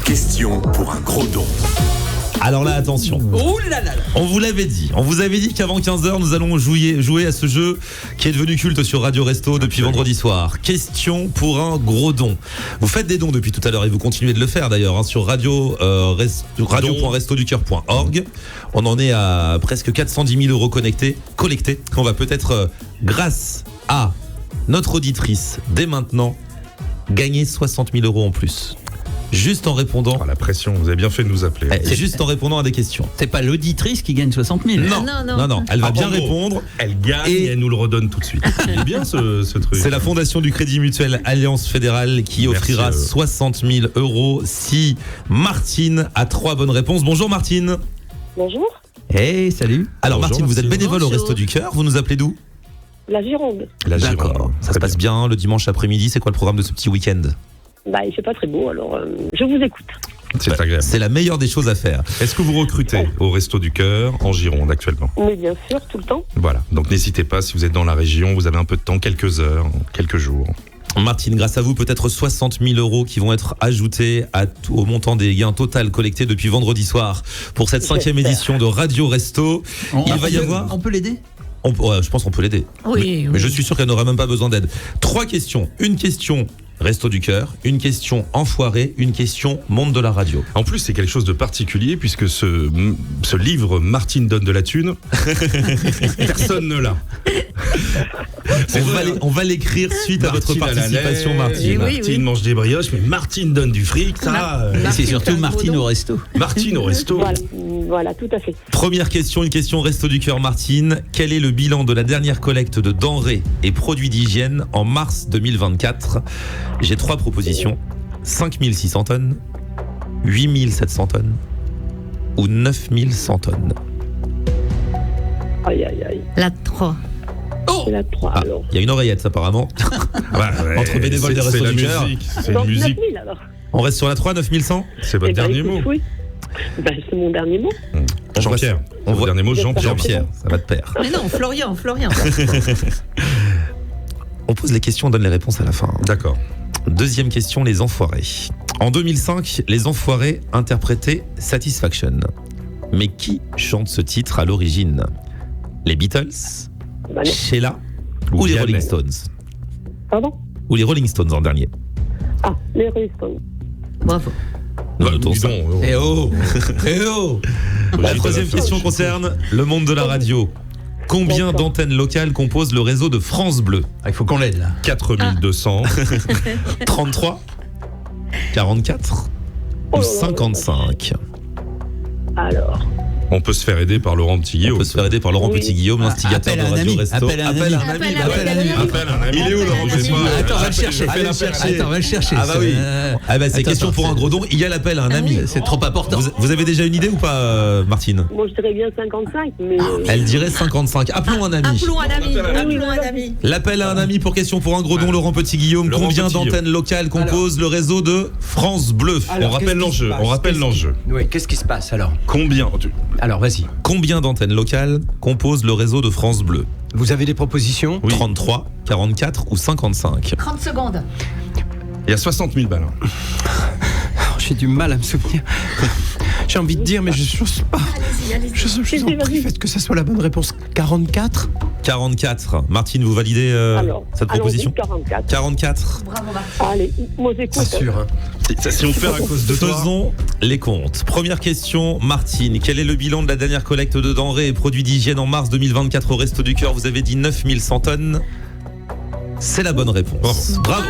question pour un gros don. Alors là, attention. Oh là là. On vous l'avait dit. On vous avait dit qu'avant 15h, nous allons jouer à ce jeu qui est devenu culte sur Radio Resto depuis vendredi soir. Question pour un gros don. Vous faites des dons depuis tout à l'heure et vous continuez de le faire d'ailleurs sur radio.restoducœur.org. On en est à presque 410 000 euros collectés. On va peut-être, grâce à notre auditrice, dès maintenant, gagner 60 000 euros en plus. Juste en répondant. La pression, vous avez bien fait de nous appeler. Juste en répondant à des questions. C'est pas l'auditrice qui gagne 60 000. Non. Elle va bien répondre. Elle gagne et elle nous le redonne tout de suite. Il est bien ce truc. C'est la fondation du Crédit Mutuel Alliance Fédérale qui offrira 60 000 euros si Martine a 3 bonnes réponses. Bonjour Martine. Bonjour. Hey, salut. Alors Bonjour, Martine, vous êtes Martine. bénévole au Resto du Cœur. Vous nous appelez d'où ? La Gironde. D'accord. Ça se passe bien le dimanche après-midi. C'est quoi le programme de ce petit week-end ? Il fait pas très beau, alors je vous écoute. C'est agréable. C'est la meilleure des choses à faire. Est-ce que vous recrutez au Resto du Cœur en Gironde actuellement ? Mais bien sûr, tout le temps. Voilà, donc n'hésitez pas, si vous êtes dans la région, vous avez un peu de temps, quelques heures, quelques jours. Martine, grâce à vous, peut-être 60 000 euros qui vont être ajoutés au montant des gains total collectés depuis vendredi soir pour cette 5e édition de Radio Resto. Il va y avoir... On peut l'aider ? Je pense qu'on peut l'aider. Mais je suis sûr qu'elle n'aura même pas besoin d'aide. 3 questions. Une question Resto du Cœur, une question enfoirée, une question monde de la radio. En plus, c'est quelque chose de particulier puisque ce livre Martine donne de la thune, personne ne l'a. On va l'écrire suite à votre participation, Martine. Martine mange des brioches, mais Martine donne du fric, ça. C'est surtout Martine au resto. Martine au resto. Voilà, tout à fait. Première question, une question Resto du Cœur, Martine. Quel est le bilan de la dernière collecte de denrées et produits d'hygiène en mars 2024 ? J'ai 3 propositions. 5600 tonnes, 8700 tonnes ou 9100 tonnes. Aïe, aïe, aïe. La 3. C'est la 3, alors. Il y a une oreillette apparemment. Entre bénévoles des Restos du Cœur. C'est une musique. 9000 alors. On reste sur la 3, 9100 ? C'est votre dernier mot. Oui. C'est mon dernier mot. Jean-Pierre. Votre dernier mot, Jean-Pierre. Ça va de pair. Mais non, Florian. On pose les questions, on donne les réponses à la fin. D'accord. Deuxième question, les enfoirés. En 2005, les enfoirés interprétaient Satisfaction. Mais qui chante ce titre à l'origine ? Les Beatles, Sheila ou les Rolling Stones ? Pardon ? Ou les Rolling Stones en dernier ? Ah, les Rolling Stones. Bravo. La troisième question concerne le monde de la radio. Combien d'antennes locales composent le réseau de France Bleu ? Il faut qu'on l'aide là. 4200. 33, 44 ou 55 ? Alors. On peut se faire aider par Laurent Petit-Guillaume. Petit-Guillaume, l'instigateur de Radio Resto. Appelle un ami. Il est où, Laurent Petit-Guillaume ? Attends, va le chercher. Ah bah oui. C'est question pour un gros don. Il y a l'appel à un ami. C'est trop important. Vous avez déjà une idée ou pas, Martine ? Moi, je dirais bien 55, mais... Elle dirait 55. Appelons un ami. L'appel à un ami pour question pour un gros don, Laurent Petit-Guillaume. Combien d'antennes locales composent le réseau de France Bleu ? On rappelle l'enjeu. Oui, qu'est-ce qui se passe alors ? Combien ? Alors, vas-y. Combien d'antennes locales composent le réseau de France Bleu ? Vous avez des propositions ? 33, 44 ou 55 ? 30 secondes. Il y a 60 000 balles. J'ai du mal à me souvenir. J'ai envie de dire, mais je n'ose pas. Allez-y. Je suis en prie, faites que ça soit la bonne réponse. 44 ? 44. Martine, vous validez cette proposition ? 44. 44. Bravo, Martine. Allez, moi j'écoute. C'est sûr. Si on perd à cause de toi. Faisons les comptes. Première question, Martine. Quel est le bilan de la dernière collecte de denrées et produits d'hygiène en mars 2024 au Resto du Cœur ? Vous avez dit 9100 tonnes. C'est la bonne réponse. Bravo.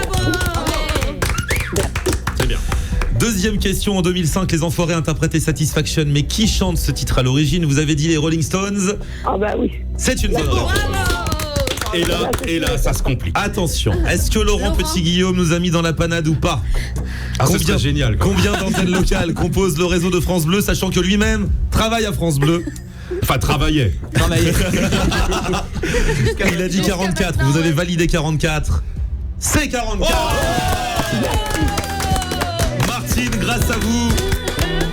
C'est bien. Deuxième question, en 2005, les enfoirés interprétaient Satisfaction. Mais qui chante ce titre à l'origine ? Vous avez dit les Rolling Stones. Ah bah oui. C'est une bonne réponse. Et là, ça se complique. Attention, est-ce que Laurent Petit-Guillaume nous a mis dans la panade ou pas ? Ce serait génial. Combien d'antennes locales composent le réseau de France Bleu, sachant que lui-même travaille à France Bleu ? Enfin, travaillait. Il a dit 44, vous avez validé 44. C'est 44. Martine, grâce à vous,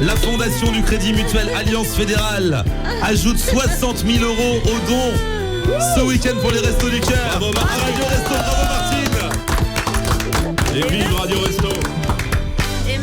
la fondation du Crédit Mutuel Alliance Fédérale ajoute 60 000 euros au don ce week-end pour les Restos du Cœur. Bravo, Radio Resto, bravo Martine. Et vive Radio Resto. Et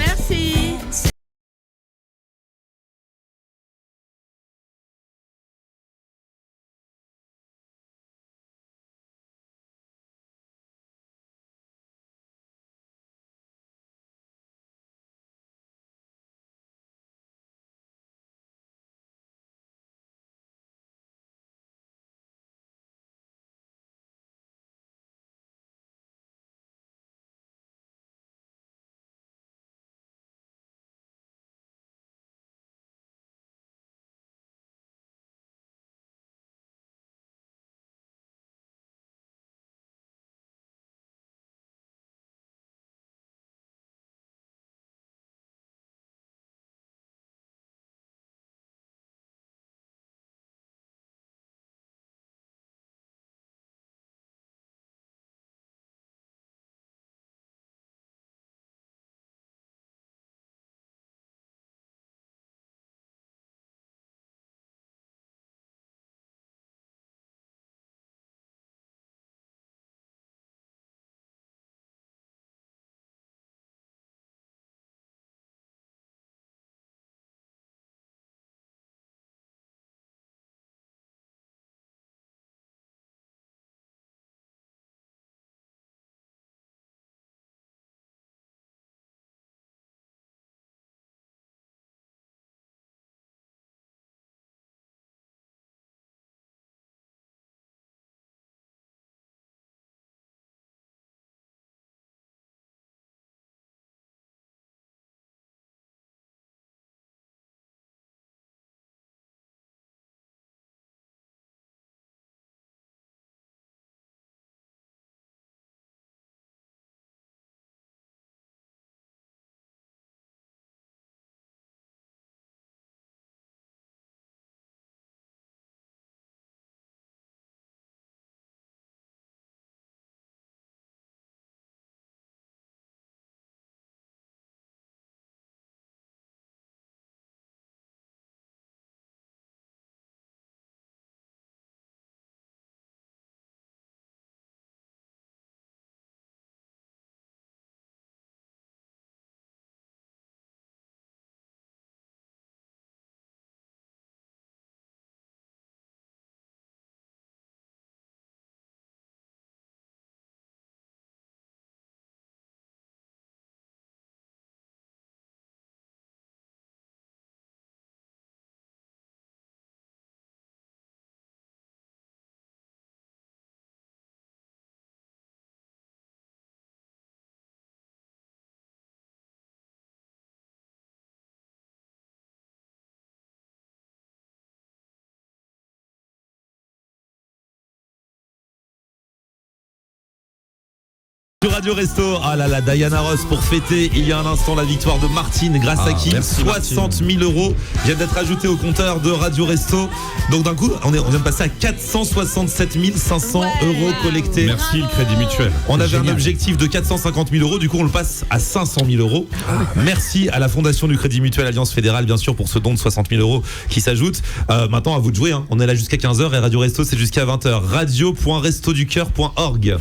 Sur Radio Resto, ah là là, Diana Ross pour fêter il y a un instant la victoire de Martine grâce à qui merci 60 000 euros viennent d'être ajoutés au compteur de Radio Resto. Donc d'un coup, on vient de passer à 467 500 euros collectés. Merci le Crédit Mutuel. On avait un objectif de 450 000 euros, du coup on le passe à 500 000 euros. Merci à la Fondation du Crédit Mutuel Alliance Fédérale, bien sûr, pour ce don de 60 000 euros qui s'ajoute. Maintenant, à vous de jouer, hein. On est là jusqu'à 15h et Radio Resto, c'est jusqu'à 20h. radio.restoducœur.org.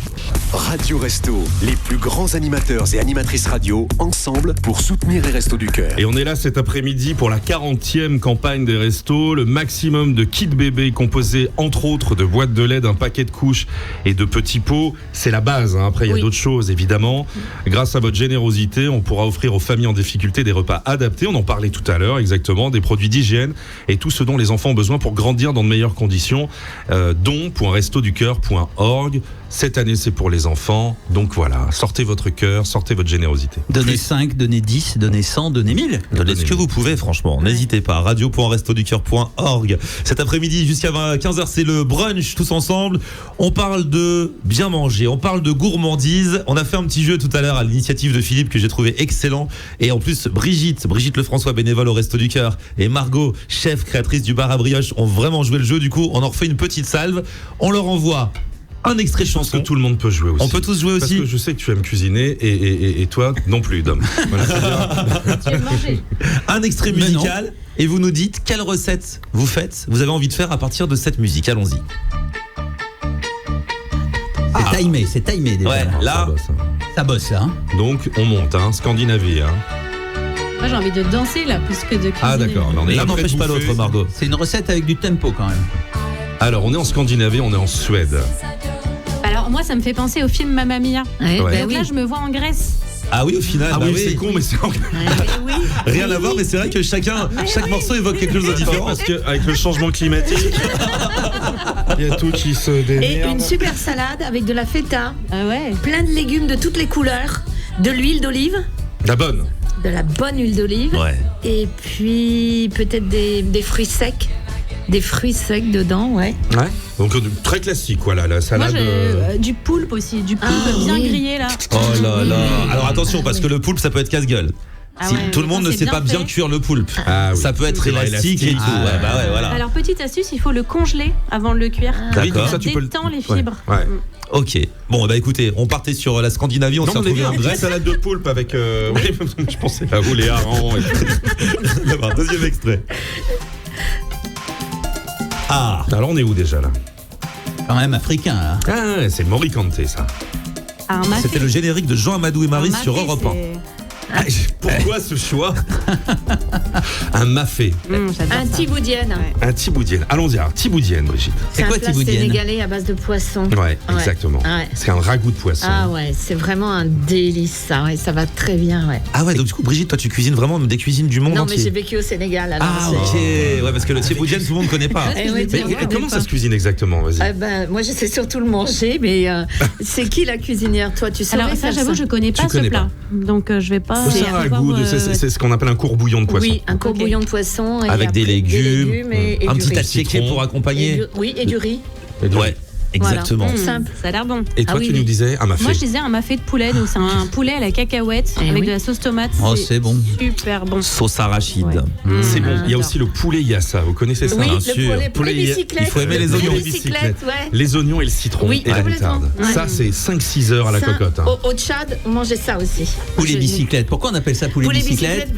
Radio Resto, les plus grands animateurs et animatrices radio, ensemble pour soutenir les Restos du Cœur. Et on est là cet après-midi pour la 40e campagne des restos. Le maximum de kits bébés composé entre autres de boîtes de lait, d'un paquet de couches et de petits pots. C'est la base, hein. Après il y a d'autres choses évidemment. Grâce à votre générosité, on pourra offrir aux familles en difficulté des repas adaptés. On en parlait tout à l'heure exactement, des produits d'hygiène et tout ce dont les enfants ont besoin pour grandir dans de meilleures conditions. Don.restoducœur.org. Cette année c'est pour les enfants. Donc voilà, sortez votre cœur, sortez votre générosité. Donnez 5, donnez 10, donnez 100, donnez 1000. Donnez ce que vous pouvez, franchement. N'hésitez pas. radio.restoducœur.org. Cet après-midi, jusqu'à 15h, c'est le brunch tous ensemble. On parle de bien manger, on parle de gourmandise. On a fait un petit jeu tout à l'heure à l'initiative de Philippe que j'ai trouvé excellent. Et en plus, Brigitte Lefrançois, bénévole au Resto du Cœur, et Margot, chef créatrice du bar à brioche, ont vraiment joué le jeu. Du coup, on en refait une petite salve. On leur envoie un extrait chanson. Je pense que tout le monde peut jouer aussi. On peut tous jouer aussi. Parce que je sais que tu aimes cuisiner et toi non plus, Dom. Voilà, Tu aimes manger. Un extrait musical et vous nous dites quelle recette vous faites, vous avez envie de faire à partir de cette musique. Allons-y. C'est timé déjà. Ouais, là, ça bosse là. Hein. Donc on monte, hein, Scandinavie. Hein. Moi j'ai envie de danser là plus que de cuisiner. Ah d'accord. L'un n'empêche pas l'autre, Margot. C'est une recette avec du tempo quand même. Alors on est en Scandinavie, on est en Suède. Alors moi ça me fait penser au film Mamma Mia. Ouais. Donc là je me vois en Grèce. Ah oui, au final. Ah oui, c'est con, mais c'est rien à voir, mais c'est vrai que chaque morceau évoque quelque chose de différent. Parce qu'avec le changement climatique, il y a tout qui se démerde. Et une super salade avec de la feta, plein de légumes de toutes les couleurs, de l'huile d'olive. La bonne. De la bonne huile d'olive. Ouais. Et puis peut-être des fruits secs. Des fruits secs dedans, ouais. Ouais. Donc très classique, voilà, la salade. Moi, du poulpe aussi, du poulpe bien grillé là. Oh là là. Alors attention, parce que le poulpe, ça peut être casse-gueule. Si tout le monde ne sait pas bien cuire le poulpe, ça peut être élastique et tout. Voilà. Alors petite astuce, il faut le congeler avant de le cuire. D'accord. Ça détend les fibres. Ouais. Ok. Bon, bah écoutez, on partait sur la Scandinavie, on s'est retrouvé en Grèce. Salade de poulpe avec. Je pensais à vous les harengs. D'abord, deuxième extrait. Ah. Alors on est où déjà là? Quand même africain là. Ah, c'est le Morikante ça. C'était le générique de Jean Amadou et Marie sur Europe 1. Pourquoi ce choix? Un mafé. Un tiboudienne. Un tiboudienne. Allons-y, alors tiboudienne, Brigitte. C'est quoi tiboudienne? Sénégalais à base de poisson. Ouais, exactement. Ouais. C'est un ragoût de poisson. Ah ouais, c'est vraiment un délice ça. Ouais, ça va très bien. Ouais. Ah ouais, donc du coup, Brigitte, toi, tu cuisines vraiment des cuisines du monde entier. Non, mais j'ai vécu au Sénégal. Alors ok. Ouais, parce que le tiboudienne, tout le monde ne connaît pas. Comment ça se cuisine exactement? Vas-y. Moi, je sais surtout le manger, mais c'est qui la cuisinière? Toi, tu sais? Alors ça, j'avoue, je connais pas ce plat. Donc je vais pas. C'est un ragoût. C'est ce qu'on appelle un courbouillon de poisson. Oui, un courbouillon de poisson. Avec des légumes et un du petit riz. attiéké pour accompagner. Et du riz. Ouais. Exactement. Voilà. Simple. Ça a l'air bon. Et toi, tu nous disais un mafé? Moi, je disais un mafé de poulet. Donc, c'est un poulet à la cacahuète avec de la sauce tomate. Oh, c'est bon. Super bon. Sauce arachide. Ouais. C'est bon. Il y a aussi le poulet yassa. Vous connaissez ça? Oui, bien sûr. Poulet bicyclette. Il faut aimer les oignons. Les oignons et le citron et la moutarde. Ça, c'est 5-6 heures à la cocotte. Au Tchad, on mangeait ça aussi. Poulet bicyclette. Pourquoi on appelle ça poulet bicyclette?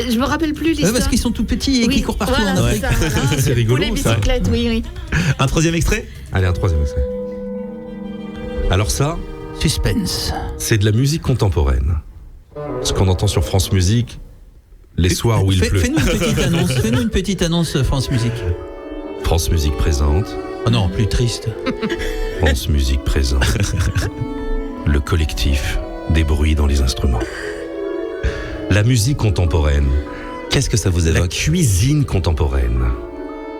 Je me rappelle plus l'histoire. Parce qu'ils sont tout petits et qu'ils courent partout en Afrique. C'est rigolo. Poulet bicyclette, oui. Un troisième extrait? Allez, un troisième extrait. Alors ça, suspense. C'est de la musique contemporaine. Ce qu'on entend sur France Musique les soirs où il pleut. Fais-nous une petite annonce. Fais-nous une petite annonce France Musique. France Musique présente. Oh non, plus triste. France Musique présente. Le collectif des bruits dans les instruments. La musique contemporaine. Qu'est-ce que ça vous évoque? La cuisine contemporaine.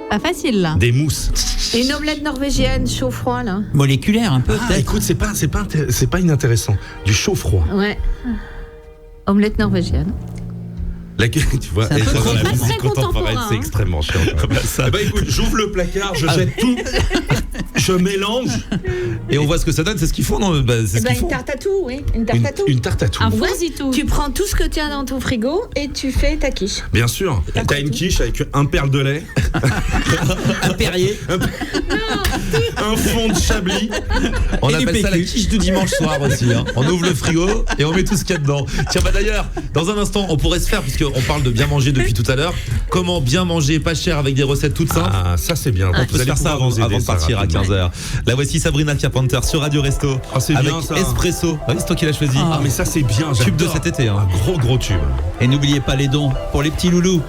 Pas facile là. Des mousses. Et une omelette norvégienne chaud-froid là. Moléculaire un peu. Écoute, c'est pas inintéressant. Du chaud-froid. Ouais. Omelette norvégienne. Tu vois, la musique contemporaine, c'est extrêmement chiant. Écoute, j'ouvre le placard, je jette tout. Je Je mélange. Et on voit ce que ça donne, c'est ce qu'ils font, non? C'est ce qu'ils Une font. tarte à tout, oui. Une tarte à tout. Une tarte à tout. Un fourzitou. Tu prends tout ce que tu as dans ton frigo et tu fais ta quiche. Bien sûr. T'as une quiche avec un perle de lait, Un Perrier. un fond de Chablis. On Et du appelle ça la PQ. quiche du dimanche soir aussi. Hein. On ouvre le frigo et on met tout ce qu'il y a dedans. Tiens, d'ailleurs, dans un instant, on pourrait se faire, puisqu'on parle de bien manger depuis tout à l'heure, comment bien manger pas cher avec des recettes toutes simples. Ah, ça c'est bien. On peut se faire ça avant de partir à 15h. La voici Sabrina Carpenter sur Radio Resto. Ah, c'est avec bien, ça. Espresso. Ah oui, c'est toi qui l'as choisi. Ah, mais ça c'est bien. Tube de j'adore. cet été. Hein. Un gros tube. Et n'oubliez pas les dons pour les petits loulous.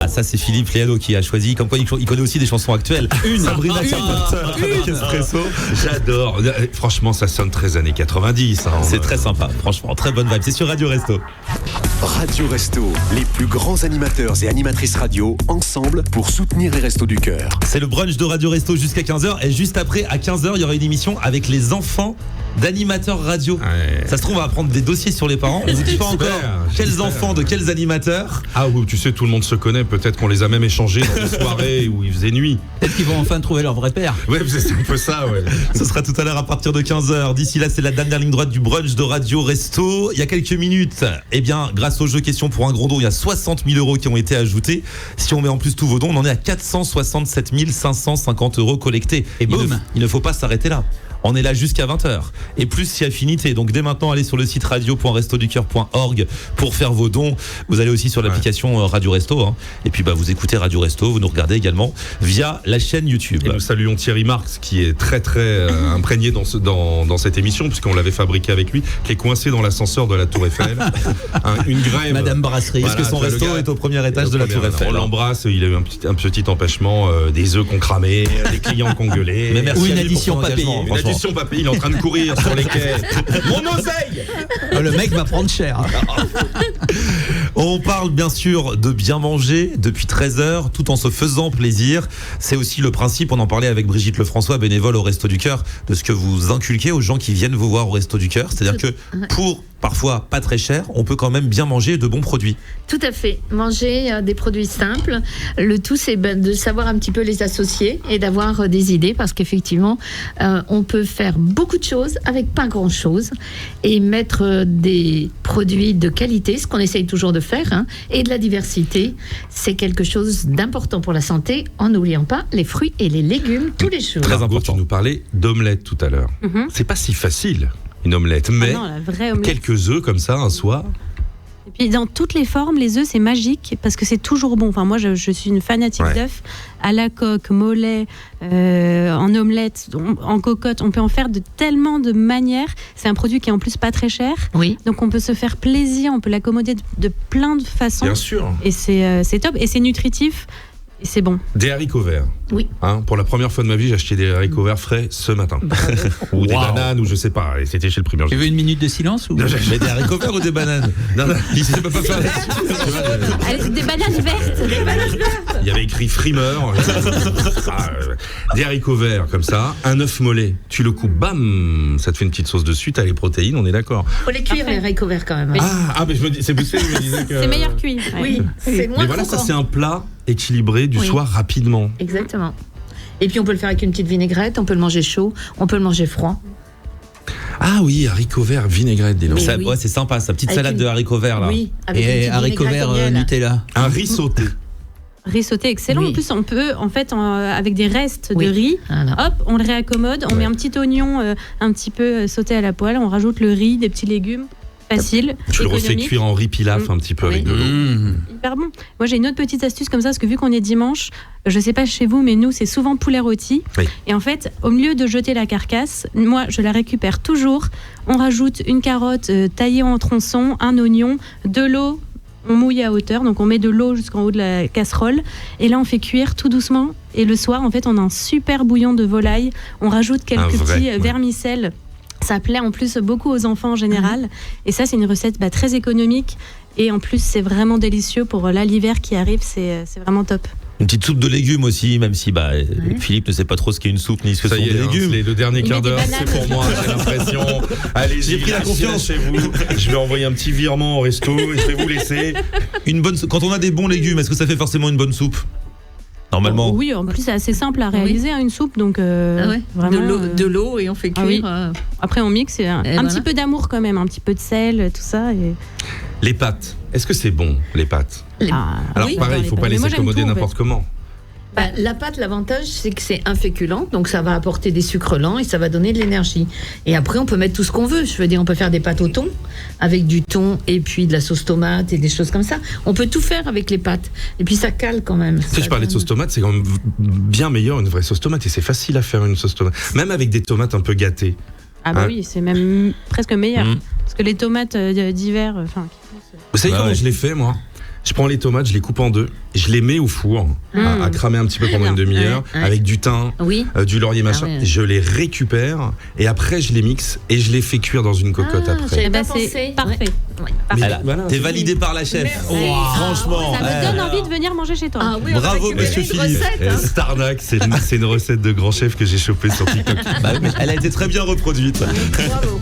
Ça c'est Philippe Léalo qui a choisi. Comme quoi il connaît aussi des chansons actuelles. Sabrina Carpenter avec Espresso. J'adore. Franchement, ça sonne très années 90. Hein. C'est très sympa. Franchement, très bonne vibe. C'est sur Radio Resto. Radio Resto, les plus grands animateurs et animatrices radio, ensemble pour soutenir les Restos du Cœur. C'est le brunch de Radio Resto jusqu'à 15h. Et juste après, à 15h, il y aura une émission avec les enfants d'animateurs radio. Ouais. Ça se trouve, on va prendre des dossiers sur les parents. On vous dit pas encore quels enfants de quels animateurs. Ah oui, tu sais, tout le monde se connaît. Peut-être qu'on les a même échangés dans des soirées où il faisait nuit. Peut-être qu'ils vont enfin trouver leur vrai père. Ouais, c'est un peu ça, ouais. Ce sera tout à l'heure à partir de 15h. D'ici là, c'est la dernière ligne droite du brunch de Radio Resto. Il y a quelques minutes, eh bien, grâce au jeu Question pour un gros don, il y a 60 000 euros qui ont été ajoutés. Si on met en plus tous vos dons, on en est à 467 550 euros collectés. Et boum. Il ne faut pas s'arrêter là. On est là jusqu'à 20h. Et plus si affinité. Donc dès maintenant, allez sur le site radio.restoducœur.org pour faire vos dons. Vous allez aussi sur l'application Radio Resto. Hein. Et puis vous écoutez Radio Resto. Vous nous regardez également via la chaîne YouTube. Et nous saluons Thierry Marx qui est très très imprégné dans cette émission puisqu'on l'avait fabriqué avec lui, qui est coincé dans l'ascenseur de la Tour Eiffel. Une grève. Madame Brasserie. Parce que son resto est au premier étage de la Tour Eiffel. On l'embrasse. Il a eu un petit empêchement. Des œufs qu'on cramait, des clients qu'on gueulait. Mais merci ou une à lui pour addition son pas payée. engagement. Franchement, Attention, papy, il est en train de courir sur les quais. Mon oseille. Le mec va prendre cher. On parle bien sûr de bien manger depuis 13h tout en se faisant plaisir. C'est aussi le principe, on en parlait avec Brigitte Lefrançois, bénévole au Resto du Cœur, de ce que vous inculquez aux gens qui viennent vous voir au Resto du Cœur. C'est-à-dire que pour parfois pas très cher, on peut quand même bien manger de bons produits. Tout à fait. Manger des produits simples. Le tout, c'est de savoir un petit peu les associer et d'avoir des idées parce qu'effectivement, on peut faire beaucoup de choses avec pas grand-chose et mettre des produits de qualité, ce qu'on essaye toujours de faire, hein, et de la diversité. C'est quelque chose d'important pour la santé en n'oubliant pas les fruits et les légumes tous les jours. Très important. Tu nous parlais d'omelette tout à l'heure. C'est pas si facile, une omelette, mais non, la vraie omelette. Quelques œufs comme ça un soir. Et puis dans toutes les formes, les œufs c'est magique parce que c'est toujours bon. Enfin moi je suis une fanatique d'œufs à la coque, mollet, en omelette, en cocotte. On peut en faire de tellement de manières. C'est un produit qui est en plus pas très cher. Oui. Donc on peut se faire plaisir, on peut l'accommoder de plein de façons. Bien sûr. Et c'est top et c'est nutritif. Et c'est bon. Des haricots verts. Oui. Hein, pour la première fois de ma vie, j'ai acheté des haricots verts frais ce matin. Ou des bananes, ou je sais pas. Et c'était chez le primeur. Tu veux une minute de silence ou... Mais des haricots verts ou des bananes? Non, il ne peut pas faire Allez, des bananes vertes. Des bananes vertes. Il y avait écrit frimeur. Des haricots verts comme ça, un œuf mollet. Tu le coupes, bam, ça te fait une petite sauce dessus. T'as les protéines, on est d'accord. Faut les cuire les haricots verts quand même. Mais je me dis, c'est poussé, je me disais que. C'est meilleur cuit. Oui, c'est moins Mais voilà, croquant. ça c'est un plat équilibré du soir rapidement. Exactement. Et puis on peut le faire avec une petite vinaigrette, on peut le manger chaud, on peut le manger froid. Ah oui, haricots verts, vinaigrette, dis donc. Ça, ouais, c'est sympa, sa petite Avec salade de haricots verts là. Oui, avec une Et petite haricots vinaigrette verts au miel. Nutella. Un riz sauté. Riz sauté, excellent. Oui. En plus, on peut, en fait, avec des restes Oui. de riz, Voilà. hop, on le réaccommode, on met un petit oignon un petit peu sauté à la poêle, on rajoute le riz, des petits légumes, facile. Tu le refais économique. cuire en riz pilaf un petit peu avec de l'eau. Hyper bon. Moi, j'ai une autre petite astuce comme ça, parce que vu qu'on est dimanche, je sais pas chez vous, mais nous, c'est souvent poulet rôti. Oui. Et en fait, au lieu de jeter la carcasse, moi, je la récupère toujours. On rajoute une carotte taillée en tronçons, un oignon, de l'eau. On mouille à hauteur, donc on met de l'eau jusqu'en haut de la casserole. Et là, on fait cuire tout doucement. Et le soir, en fait, on a un super bouillon de volaille. On rajoute quelques petits vermicelles. Ça plaît en plus beaucoup aux enfants en général. Et ça, c'est une recette très économique. Et en plus, c'est vraiment délicieux pour l'hiver qui arrive. C'est vraiment top. Une petite soupe de légumes aussi, même si Philippe ne sait pas trop ce qu'est une soupe ni ce que Ça sont y des est, légumes. le dernier quart d'heure, bananes. c'est pour moi, j'ai l'impression. Allez, J'ai pris la confiance chez vous. Je vais envoyer un petit virement au resto et je vais vous laisser. Quand on a des bons légumes, est-ce que ça fait forcément une bonne soupe? Normalement. Oui, en plus, c'est assez simple à réaliser, une soupe. Donc, vraiment, de l'eau et on fait cuire. Après, on mixe. Un voilà. petit peu d'amour quand même, un petit peu de sel, tout ça. Et... Les pâtes, est-ce que c'est bon, les pâtes? Alors oui, pareil, il ne faut pas les accommoder n'importe comment. La pâte, l'avantage, c'est que c'est un féculent, donc ça va apporter des sucres lents et ça va donner de l'énergie. Et après, on peut mettre tout ce qu'on veut. Je veux dire, on peut faire des pâtes au thon, avec du thon et puis de la sauce tomate et des choses comme ça. On peut tout faire avec les pâtes. Et puis ça cale quand même. Tu sais, je parlais de sauce tomate, c'est quand même bien meilleur une vraie sauce tomate et c'est facile à faire une sauce tomate. Même avec des tomates un peu gâtées. Ah bah oui, c'est même presque meilleur. Parce que les tomates d'hiver, Vous savez comment je les fais, moi? Je prends les tomates, je les coupe en deux, je les mets au four à cramer un petit peu pendant une demi-heure avec du thym, du laurier machin. Je les récupère et après je les mixe et je les fais cuire dans une cocotte après. c'est parfait. T'es validé par la chef. Franchement. Ça me donne envie de venir manger chez toi. Bravo, monsieur Philippe. Starnac, c'est une recette de grand chef que j'ai chopée sur TikTok. Elle a été très bien reproduite. Bravo.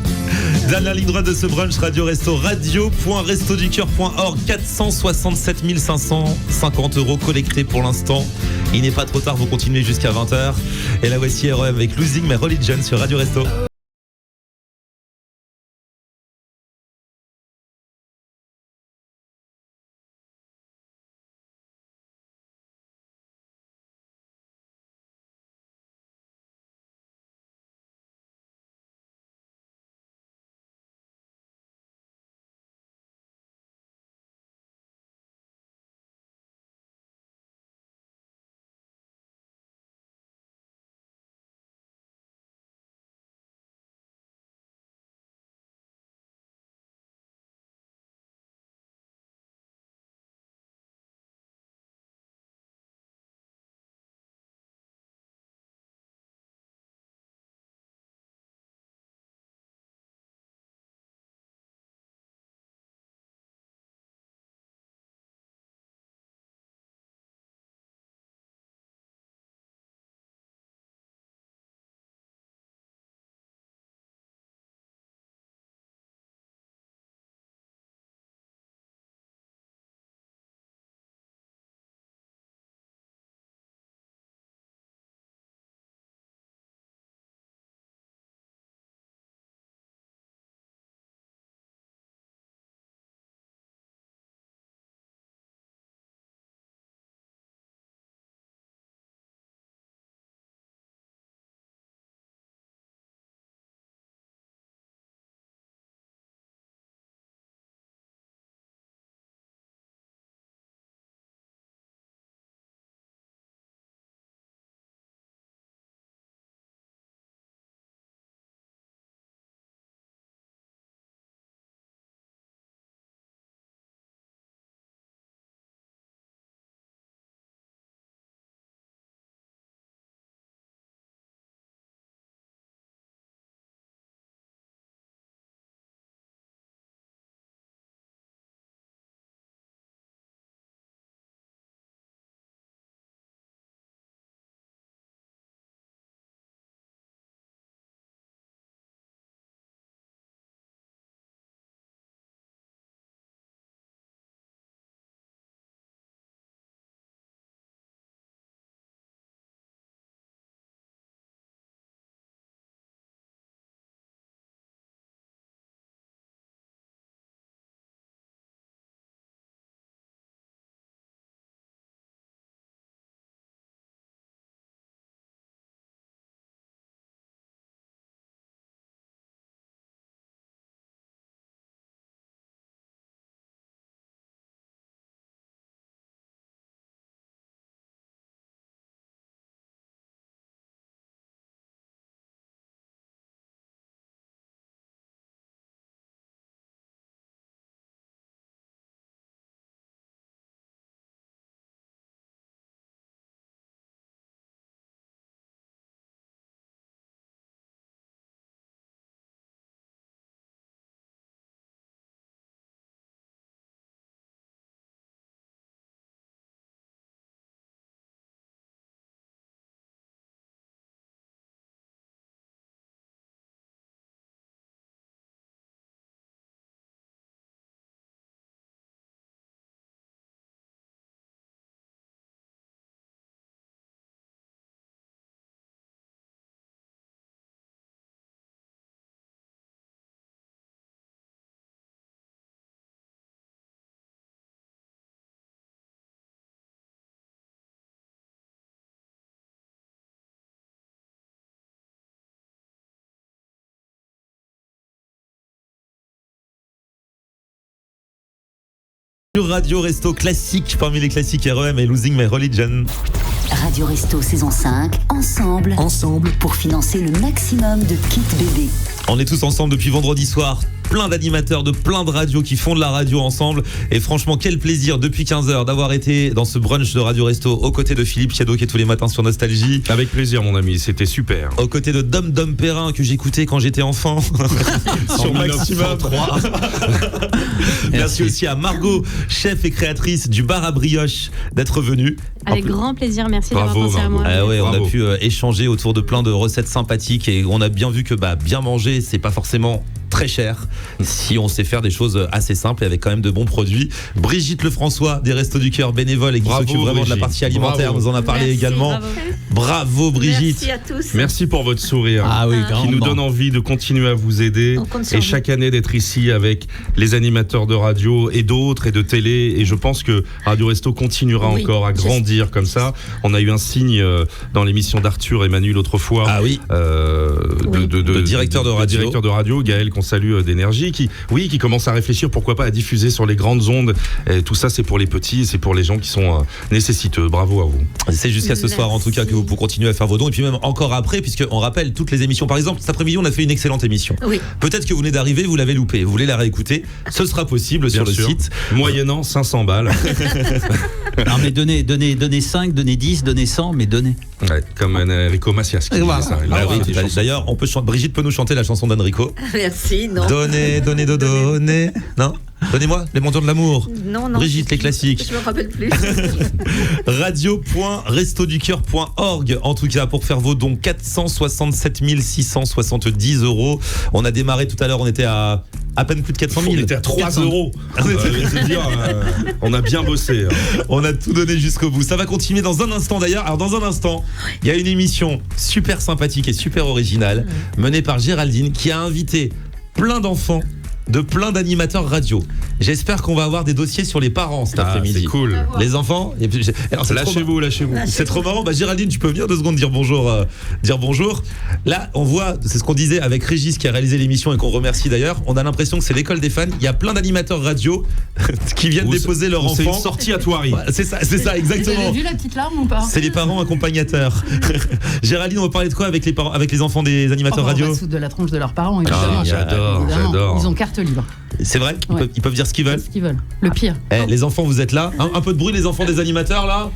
Dernière ligne droite de ce brunch Radio Resto, radio.restoducoeur.org. 467 550 € collectés pour l'instant. Il n'est pas trop tard, vous continuez jusqu'à 20h. Et là voici REM avec Losing My Religion sur Radio Resto. Radio Resto classique, parmi les classiques REM et Losing My Religion. Radio Resto saison 5, ensemble pour financer le maximum de kits bébés. On est tous ensemble depuis vendredi soir. Plein d'animateurs de plein de radios qui font de la radio ensemble. Et franchement, quel plaisir depuis 15h d'avoir été dans ce brunch de Radio Resto aux côtés de Philippe Chiado qui est tous les matins sur Nostalgie. Avec plaisir, mon ami, c'était super. Aux côtés de Dom Dom Perrin que j'écoutais quand j'étais enfant sur Maximum 3. Merci aussi à Margot, chef et créatrice du bar à brioche, d'être venue. Avec grand plaisir, merci d'avoir pensé à moi. Ah ouais, on a pu échanger autour de plein de recettes sympathiques et on a bien vu que bien manger, c'est pas forcément très cher si on sait faire des choses assez simples et avec quand même de bons produits. Brigitte Lefrançois des Restos du Cœur bénévole et qui s'occupe vraiment de la partie alimentaire, nous en a parlé également. Bravo Brigitte. Merci à tous. Merci pour votre sourire qui nous donne envie de continuer à vous aider et chaque année d'être ici avec les animateurs de radio et d'autres et de télé, et je pense que Radio Resto continuera encore à grandir comme ça. On a eu un signe dans l'émission d'Arthur et Manu l'autre fois de directeur de radio Gaël qu'on salue d'énergie qui commence à réfléchir pourquoi pas à diffuser sur les grandes ondes, et tout ça c'est pour les petits, c'est pour les gens qui sont nécessiteux. Bravo à vous. C'est jusqu'à ce soir en tout cas que vous pourrez continuer à faire vos dons, et puis même encore après, puisque on rappelle toutes les émissions. Par exemple cet après-midi on a fait une excellente émission. Peut-être que vous venez d'arriver, vous l'avez loupé, vous voulez la réécouter, ce sera possible sur le site moyennant 500 balles. Non mais donnez 5, donnez 10, donnez 100, mais donnez. Ouais, comme Enrico Macias qui disait ça. D'ailleurs Brigitte peut nous chanter la chanson d'Enrico. Merci, non. Donnez. Non, donnez-moi les montants de l'amour. Non. Brigitte, les classiques. Je me rappelle plus. radio.restoducoeur.org en tout cas pour faire vos dons. 467 670 €. On a démarré tout à l'heure, on était à peine plus de 400 000. On était à 3 €. On a bien bossé. On a tout donné jusqu'au bout. Ça va continuer dans un instant d'ailleurs. Alors dans un instant, il y a une émission super sympathique et super originale menée par Géraldine qui a invité plein d'enfants de plein d'animateurs radio. J'espère qu'on va avoir des dossiers sur les parents cet après-midi. C'est cool. Les enfants. Lâchez-vous. C'est trop marrant. Géraldine, tu peux venir 2 secondes dire bonjour. Là, on voit, c'est ce qu'on disait avec Régis qui a réalisé l'émission et qu'on remercie d'ailleurs. On a l'impression que c'est l'école des fans. Il y a plein d'animateurs radio qui viennent déposer leur enfant. C'est une sortie à Thoiry. C'est ça, exactement. Vous avez vu la petite larme ou pas? C'est les parents accompagnateurs. Géraldine, on va parler de quoi avec les enfants des animateurs radio? On va se foutre de la tronche de leurs parents, évidemment. J'adore. Ils ont carte libre. C'est vrai, ils peuvent dire ce qu'ils veulent. Le pire. Les enfants, vous êtes là. Un peu de bruit, les enfants des animateurs là.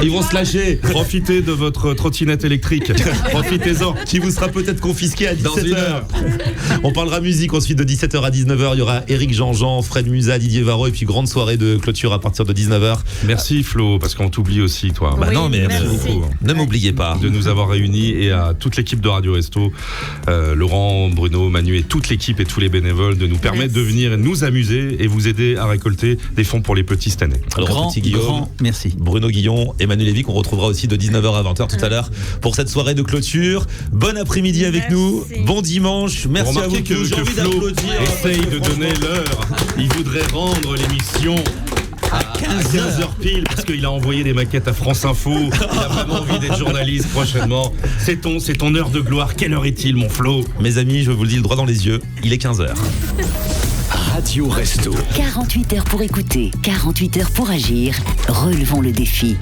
Ils vont se lâcher. Profitez de votre trottinette électrique. Profitez-en. Qui vous sera peut-être confisqué à 17h. On parlera musique ensuite de 17h à 19h. Il y aura Eric Jean-Jean, Fred Musa, Didier Varro, et puis grande soirée de clôture à partir de 19h. Merci Flo, parce qu'on t'oublie aussi toi. Non mais beaucoup. Ne m'oubliez pas de nous avoir réunis, et à toute l'équipe de Radio Resto, Laurent, Bruno, Manu et toute l'équipe et tous les bénévoles de nous permettre de venir nous amuser et vous aider à récolter des fonds pour les petits cette année. Alors Guillaume, merci. Bruno Guillon, Emmanuel Lévy qu'on retrouvera aussi de 19h à 20h tout à l'heure pour cette soirée de clôture. Bon après-midi avec nous, bon dimanche, merci à vous que Flo essaye de donner l'heure. Il voudrait rendre l'émission à 15h pile parce qu'il a envoyé des maquettes à France Info. Il a vraiment envie d'être journaliste prochainement. C'est ton heure de gloire. Quelle heure est-il, mon Flo? Mes amis, je vous le dis le droit dans les yeux, il est 15h. Radio Resto. 48 heures pour écouter, 48 heures pour agir. Relevons le défi.